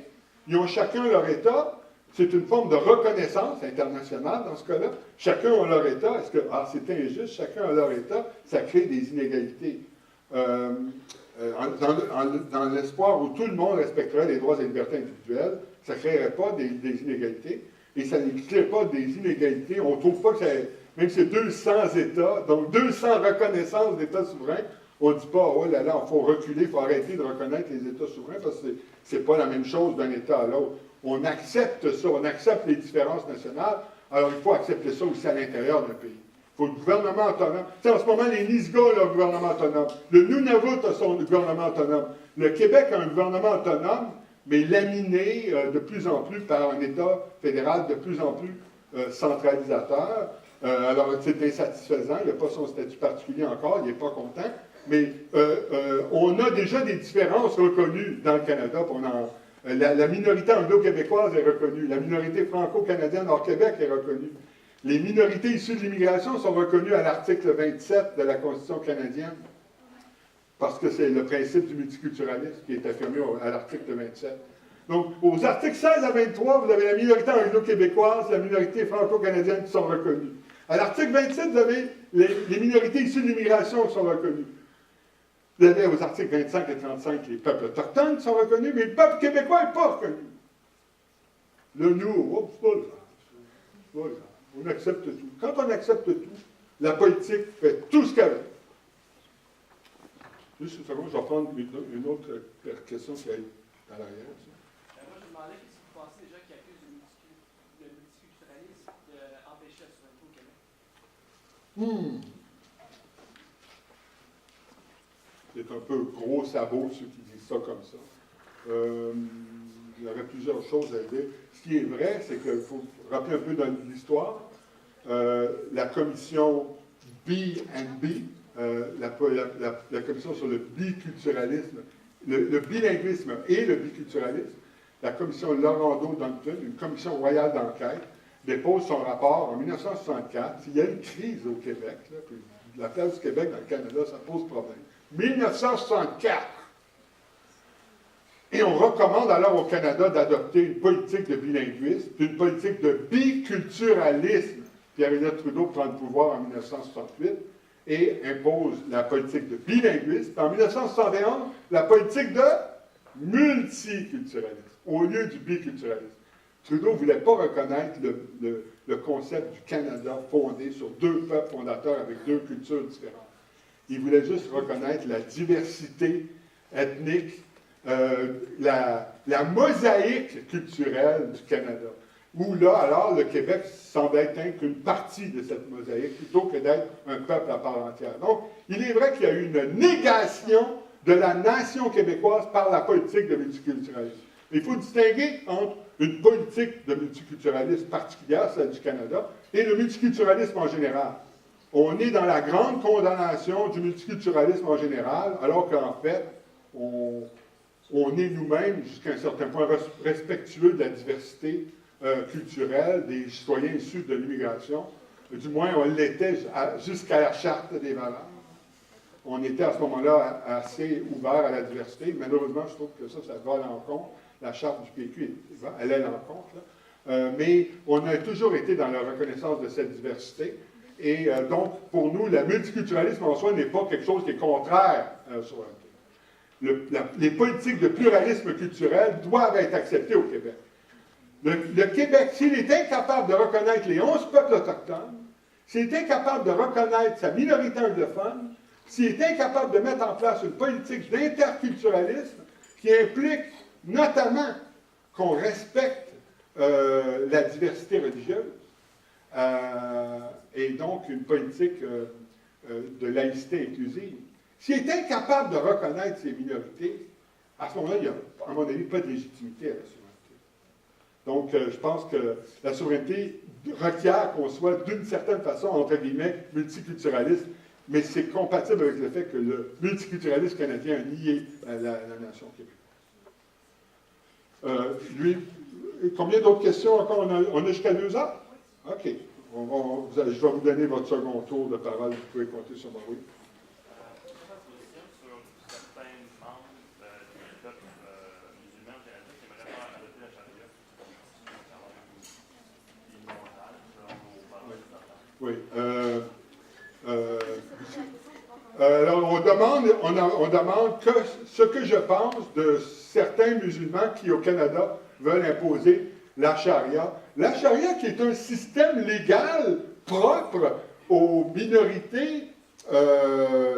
Ils ont chacun leur État. C'est une forme de reconnaissance internationale dans ce cas-là. Chacun a leur État. Est-ce que c'est injuste? Chacun a leur État. Ça crée des inégalités. Dans l'espoir où tout le monde respecterait les droits et libertés individuelles, ça ne créerait pas des inégalités. Et ça ne crée pas des inégalités. On ne trouve pas que même si c'est 200 États, donc 200 reconnaissances d'États souverains, on ne dit pas, oh là là, il faut reculer, il faut arrêter de reconnaître les États souverains parce que ce n'est pas la même chose d'un État à l'autre. On accepte ça, on accepte les différences nationales, alors il faut accepter ça aussi à l'intérieur d'un pays. Il faut le gouvernement autonome. Tu sais, en ce moment, les Nisga'a ont leur gouvernement autonome. Le Nunavut a son gouvernement autonome. Le Québec a un gouvernement autonome, mais laminé de plus en plus par un État fédéral de plus en plus centralisateur. Alors, c'est insatisfaisant. Il n'a pas son statut particulier encore, il n'est pas content. Mais on a déjà des différences reconnues dans le Canada. La minorité anglo-québécoise est reconnue. La minorité franco-canadienne hors Québec est reconnue. Les minorités issues de l'immigration sont reconnues à l'article 27 de la Constitution canadienne. Parce que c'est le principe du multiculturalisme qui est affirmé à l'article 27. Donc, aux articles 16 à 23, vous avez la minorité anglo-québécoise, la minorité franco-canadienne qui sont reconnues. À l'article 27, vous avez les minorités issues de l'immigration qui sont reconnues. Vous avez aux articles 25 et 35 les peuples autochtones qui sont reconnus, mais le peuple québécois n'est pas reconnu. Là, nous, c'est pas grave. C'est pas grave. On accepte tout. Quand on accepte tout, la politique fait tout ce qu'elle veut. Juste une seconde, je vais prendre une autre question qui est à l'arrière. Moi, je me demandais qu'est-ce que vous pensez des gens qui accusent le multiculturalisme d'empêcher la souveraineté au Québec? C'est un peu gros sabot, ceux qui disent ça comme ça. Il y aurait plusieurs choses à dire. Ce qui est vrai, c'est qu'il faut rappeler un peu dans l'histoire. La commission B&B, la commission sur le biculturalisme, le bilinguisme et le biculturalisme, la commission Laurando-Duncan, une commission royale d'enquête, dépose son rapport en 1964. Il y a une crise au Québec, là, puis la place du Québec dans le Canada, ça pose problème. 1964. Et on recommande alors au Canada d'adopter une politique de bilinguisme, une politique de biculturalisme. Pierre-Éliott Trudeau prend le pouvoir en 1968 et impose la politique de bilinguisme. En 1971, la politique de multiculturalisme, au lieu du biculturalisme. Trudeau ne voulait pas reconnaître le concept du Canada fondé sur deux peuples fondateurs avec deux cultures différentes. Il voulait juste reconnaître la diversité ethnique, la mosaïque culturelle du Canada. Où là, alors, le Québec semble être qu'une partie de cette mosaïque, plutôt que d'être un peuple à part entière. Donc, il est vrai qu'il y a eu une négation de la nation québécoise par la politique de multiculturalisme. Il faut distinguer entre une politique de multiculturalisme particulière, celle du Canada, et le multiculturalisme en général. On est dans la grande condamnation du multiculturalisme en général, alors qu'en fait, on est nous-mêmes, jusqu'à un certain point, respectueux de la diversité culturelle des citoyens issus de l'immigration. Du moins, on l'était jusqu'à la Charte des valeurs. On était à ce moment-là assez ouvert à la diversité. Malheureusement, je trouve que ça va à l'encontre. La Charte du PQ, elle est à l'encontre. Mais on a toujours été dans la reconnaissance de cette diversité. Et donc, pour nous, le multiculturalisme en soi n'est pas quelque chose qui est contraire à la souveraineté. Les politiques de pluralisme culturel doivent être acceptées au Québec. Le Québec, s'il est incapable de reconnaître les 11 peuples autochtones, s'il est incapable de reconnaître sa minorité anglophone, s'il est incapable de mettre en place une politique d'interculturalisme qui implique notamment qu'on respecte la diversité religieuse, et donc une politique de laïcité inclusive, s'il est incapable de reconnaître ces minorités, à ce moment-là, il n'y a, à mon avis, pas de légitimité à la souveraineté. Donc, je pense que la souveraineté requiert qu'on soit, d'une certaine façon, entre guillemets, multiculturaliste, mais c'est compatible avec le fait que le multiculturalisme canadien a nié la nation québécoise. Combien d'autres questions encore? On a jusqu'à 2 heures? OK. Je vais vous donner votre second tour de parole. Vous pouvez compter sur moi. Oui. Oui. Alors, on demande que ce que je pense de certains musulmans qui, au Canada, veulent imposer la charia. La charia qui est un système légal propre aux minorités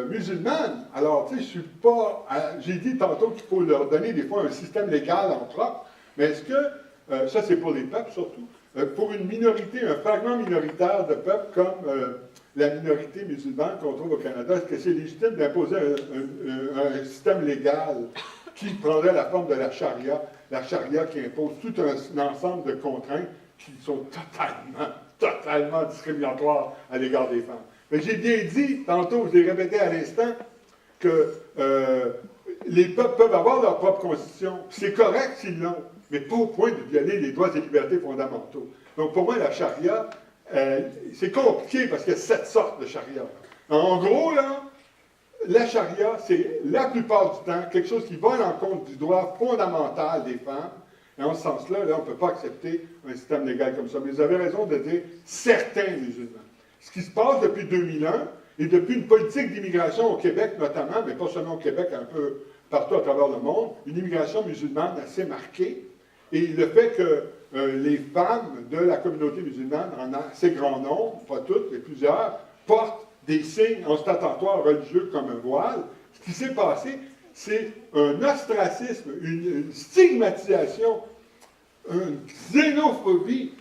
musulmanes. Alors, tu sais, je suis pas... J'ai dit tantôt qu'il faut leur donner des fois un système légal en propre, mais est-ce que, ça c'est pour les peuples surtout, pour une minorité, un fragment minoritaire de peuple comme la minorité musulmane qu'on trouve au Canada, est-ce que c'est légitime d'imposer un système légal qui prendrait la forme de la charia qui impose tout un ensemble de contraintes qui sont totalement discriminatoires à l'égard des femmes. Mais j'ai bien dit, tantôt, je l'ai répété à l'instant, que les peuples peuvent avoir leur propre constitution. C'est correct s'ils l'ont, mais pas au point de violer les droits et libertés fondamentaux. Donc pour moi, la charia, c'est compliqué parce qu'il y a 7 sortes de charia. En gros, là, la charia, c'est la plupart du temps quelque chose qui va à l'encontre du droit fondamental des femmes. Et en ce sens-là, là, on ne peut pas accepter un système légal comme ça. Mais vous avez raison de dire certains musulmans. Ce qui se passe depuis 2001 et depuis une politique d'immigration au Québec notamment, mais pas seulement au Québec, un peu partout à travers le monde, une immigration musulmane assez marquée. Et le fait que les femmes de la communauté musulmane, en assez grand nombre, pas toutes, mais plusieurs, portent des signes ostentatoires religieux comme un voile, ce qui s'est passé, c'est un ostracisme, une stigmatisation, une xénophobie,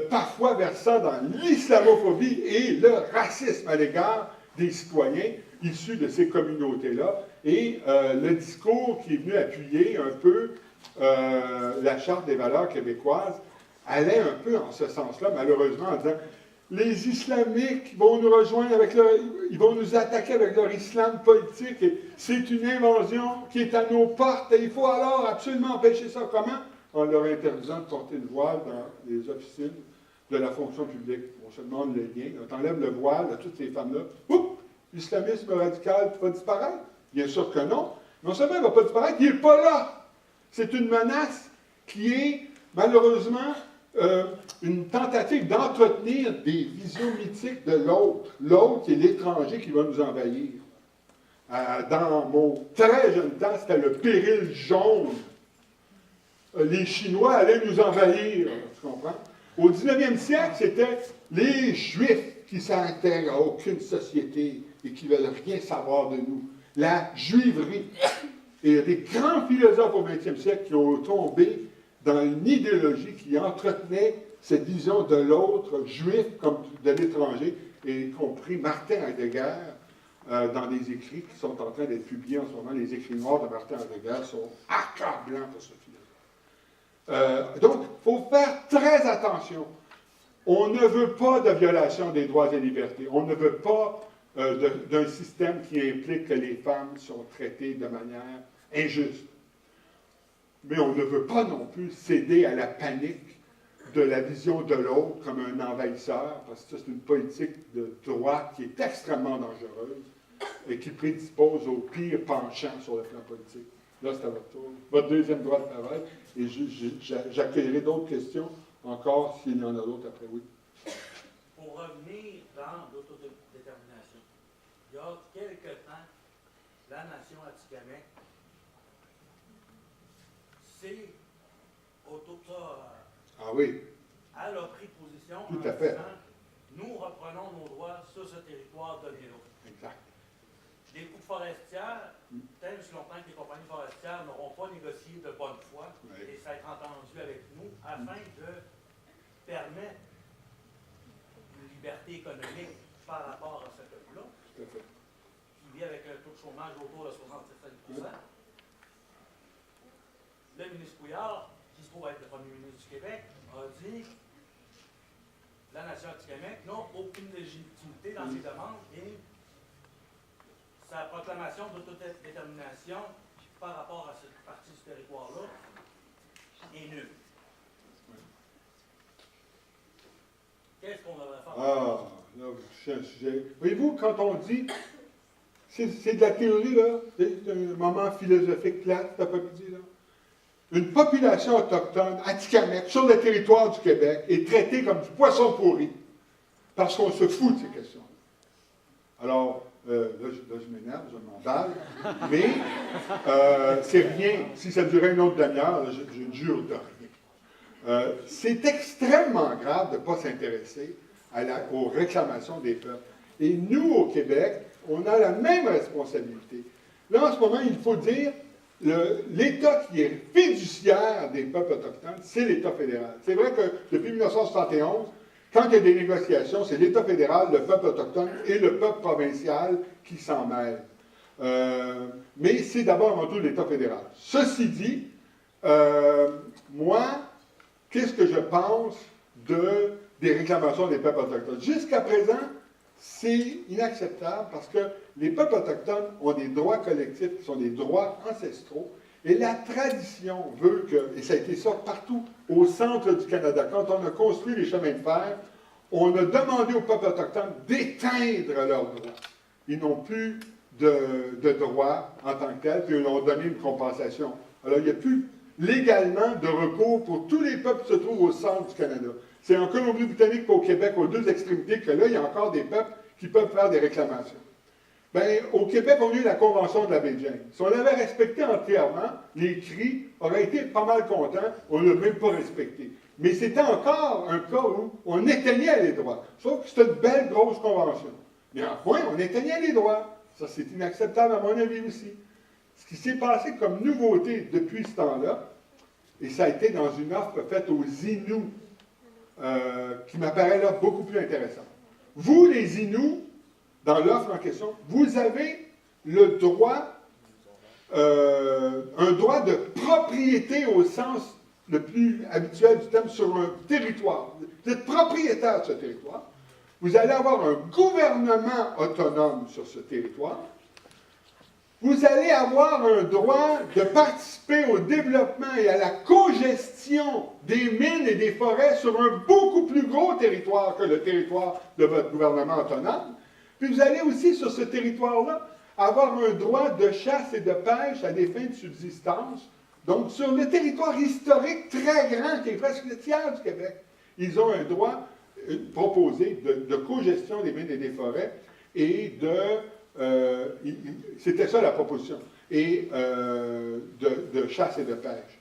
parfois versant dans l'islamophobie et le racisme à l'égard des citoyens issus de ces communautés-là. Et le discours qui est venu appuyer un peu la Charte des valeurs québécoises allait un peu en ce sens-là, malheureusement, en disant les islamiques vont nous rejoindre ils vont nous attaquer avec leur islam politique et c'est une invasion qui est à nos portes et il faut alors absolument empêcher ça. Comment? En leur interdisant de porter le voile dans les officines de la fonction publique. On se demande le lien. On enlève le voile à toutes ces femmes-là. Oups! L'islamisme radical va disparaître? Bien sûr que non. Non seulement il ne va pas disparaître, il n'est pas là. C'est une menace qui est malheureusement une tentative d'entretenir des visions mythiques de l'autre. L'autre qui est l'étranger qui va nous envahir. Dans mon très jeune temps, c'était le péril jaune. Les Chinois allaient nous envahir, tu comprends? Au 19e siècle, c'était les Juifs qui s'intègrent à aucune société et qui ne veulent rien savoir de nous. La juiverie. Et il y a des grands philosophes au 20e siècle qui ont tombé dans une idéologie qui entretenait cette vision de l'autre, juif comme de l'étranger, et y compris Martin Heidegger, dans des écrits qui sont en train d'être publiés en ce moment. Les écrits noirs de Martin Heidegger sont accablants pour ce philosophe. Donc, il faut faire très attention. On ne veut pas de violation des droits et libertés. On ne veut pas d'un système qui implique que les femmes sont traitées de manière injuste. Mais on ne veut pas non plus céder à la panique de la vision de l'autre comme un envahisseur, parce que ça, c'est une politique de droite qui est extrêmement dangereuse et qui prédispose au pire penchant sur le plan politique. Là, c'est à votre tour. Votre deuxième droit de travail. Et j'accueillerai d'autres questions encore s'il y en a d'autres après. Oui. Pour revenir dans l'autodétermination, il y a quelque temps, la nation Atikamekw s'est Ah oui. elle a pris position Tout en à fait. disant nous reprenons nos droits sur ce territoire donné l'autre. Exact. Les coupes forestières, tant aussi longtemps que les compagnies forestières n'auront pas négocié de bonne foi et s'être entendues avec nous afin de permettre une liberté économique par rapport à ce peuple-là, Tout à fait. qui vit avec un taux de chômage autour de 67%. Le ministre Couillard, qui se trouve être le premier ministre du Québec, a dit la nation Atikamekw n'a aucune légitimité dans ses demandes et sa proclamation d'autodétermination par rapport à cette partie du territoire-là est nulle. Qu'est-ce qu'on devrait faire? Ah, là, c'est un sujet. Voyez-vous, quand on dit, c'est de la théorie, là, c'est un moment philosophique plat, cet après-midi, là. Une population autochtone, Atikamekw, sur le territoire du Québec, est traitée comme du poisson pourri, parce qu'on se fout de ces questions. Alors, là, je m'énerve, je m'emballe, mais c'est rien. Si ça durait une autre demi-heure, je ne jure de rien. C'est extrêmement grave de ne pas s'intéresser aux réclamations des peuples. Et nous, au Québec, on a la même responsabilité. Là, en ce moment, il faut dire, l'État qui est fiduciaire des peuples autochtones, c'est l'État fédéral. C'est vrai que depuis 1971, quand il y a des négociations, c'est l'État fédéral, le peuple autochtone et le peuple provincial qui s'en mêlent. Mais c'est d'abord avant tout l'État fédéral. Ceci dit, moi, qu'est-ce que je pense des réclamations des peuples autochtones? Jusqu'à présent, c'est inacceptable parce que les peuples autochtones ont des droits collectifs qui sont des droits ancestraux. Et la tradition veut que, et ça a été ça partout au centre du Canada, quand on a construit les chemins de fer, on a demandé aux peuples autochtones d'éteindre leurs droits. Ils n'ont plus de droits en tant que tels, puis ils leur ont donné une compensation. Alors, il n'y a plus légalement de recours pour tous les peuples qui se trouvent au centre du Canada. C'est en Colombie-Britannique et au Québec, aux deux extrémités, que là, il y a encore des peuples qui peuvent faire des réclamations. Bien, au Québec, on a eu la Convention de la baie James. Si on l'avait respecté entièrement, les cris auraient été pas mal contents, on ne l'a même pas respecté. Mais c'était encore un cas où on éteignait les droits. Sauf que c'était une belle, grosse convention. Mais enfin, on éteignait les droits. Ça, c'est inacceptable à mon avis aussi. Ce qui s'est passé comme nouveauté depuis ce temps-là, et ça a été dans une offre faite aux Inuits, qui m'apparaît là beaucoup plus intéressant. Vous, les Inuits, dans l'offre en question, vous avez le droit, un droit de propriété au sens le plus habituel du terme sur un territoire. Vous êtes propriétaire de ce territoire. Vous allez avoir un gouvernement autonome sur ce territoire. Vous allez avoir un droit de participer au développement et à la cogestion des mines et des forêts sur un beaucoup plus gros territoire que le territoire de votre gouvernement autonome. Puis vous allez aussi, sur ce territoire-là, avoir un droit de chasse et de pêche à des fins de subsistance. Donc, sur le territoire historique très grand, qui est presque le tiers du Québec, ils ont un droit proposé de cogestion des mines et des forêts et c'était ça la proposition, et de chasse et de pêche.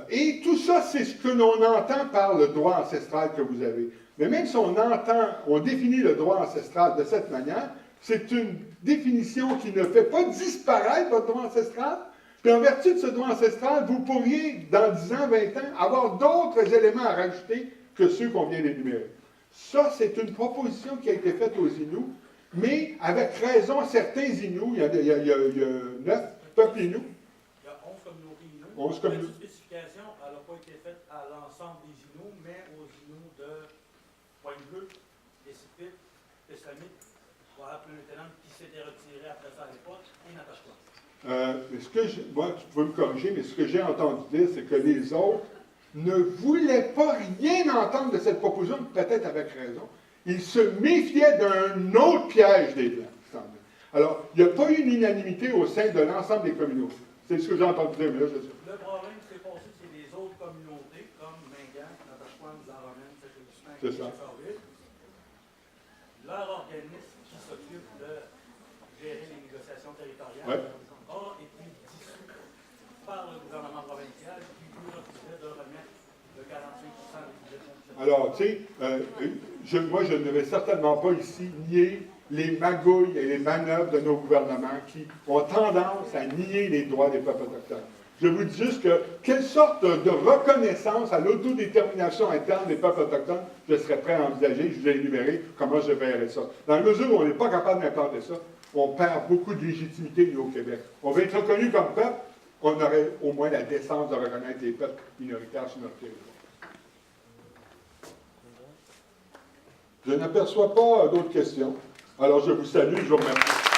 Et tout ça, c'est ce que l'on entend par le droit ancestral que vous avez. Mais même si on définit le droit ancestral de cette manière, c'est une définition qui ne fait pas disparaître votre droit ancestral. Puis en vertu de ce droit ancestral, vous pourriez, dans 10 ans, 20 ans, avoir d'autres éléments à rajouter que ceux qu'on vient d'énumérer. Ça, c'est une proposition qui a été faite aux Inuits, mais avec raison, certains Inuits, il y a 9 peuples Inuits. Il y a 11 communautés Inuits. 11 communautés. Cette spécification, elle n'a pas été faite à l'ensemble des Inuits, mais aux Inuits de Pointe-Bleue, Décipit, Pessamit, voilà, Pleutenant, qui s'était retiré après ça à l'époque, et Natashquan. Moi, tu peux me corriger, mais ce que j'ai entendu dire, c'est que les autres ne voulaient pas rien entendre de cette proposition, peut-être avec raison. Ils se méfiaient d'un autre piège des Blancs, semble. Alors, il n'y a pas eu une unanimité au sein de l'ensemble des communautés. C'est ce que j'ai entendu dire, mais là, je sais. Le problème qui s'est passé, c'est les autres communautés, comme Mingan, Natashquan, Zaromen, Saint-Augustin, et Chefarville. Leur organisme qui s'occupe de gérer les négociations territoriales a été dissous par le gouvernement provincial qui lui refusait de remettre le 45% des budgets. Alors, tu sais, moi, je ne vais certainement pas ici nier les magouilles et les manœuvres de nos gouvernements qui ont tendance à nier les droits des peuples autochtones. Je vous dis juste que quelle sorte de reconnaissance à l'autodétermination interne des peuples autochtones je serais prêt à envisager. Je vous ai énuméré comment je verrais ça. Dans la mesure où on n'est pas capable d'implanter ça, on perd beaucoup de légitimité, nous, au Québec. On veut être reconnu comme peuple, on aurait au moins la décence de reconnaître les peuples minoritaires sur notre territoire. Je n'aperçois pas d'autres questions. Alors, je vous salue, je vous remercie.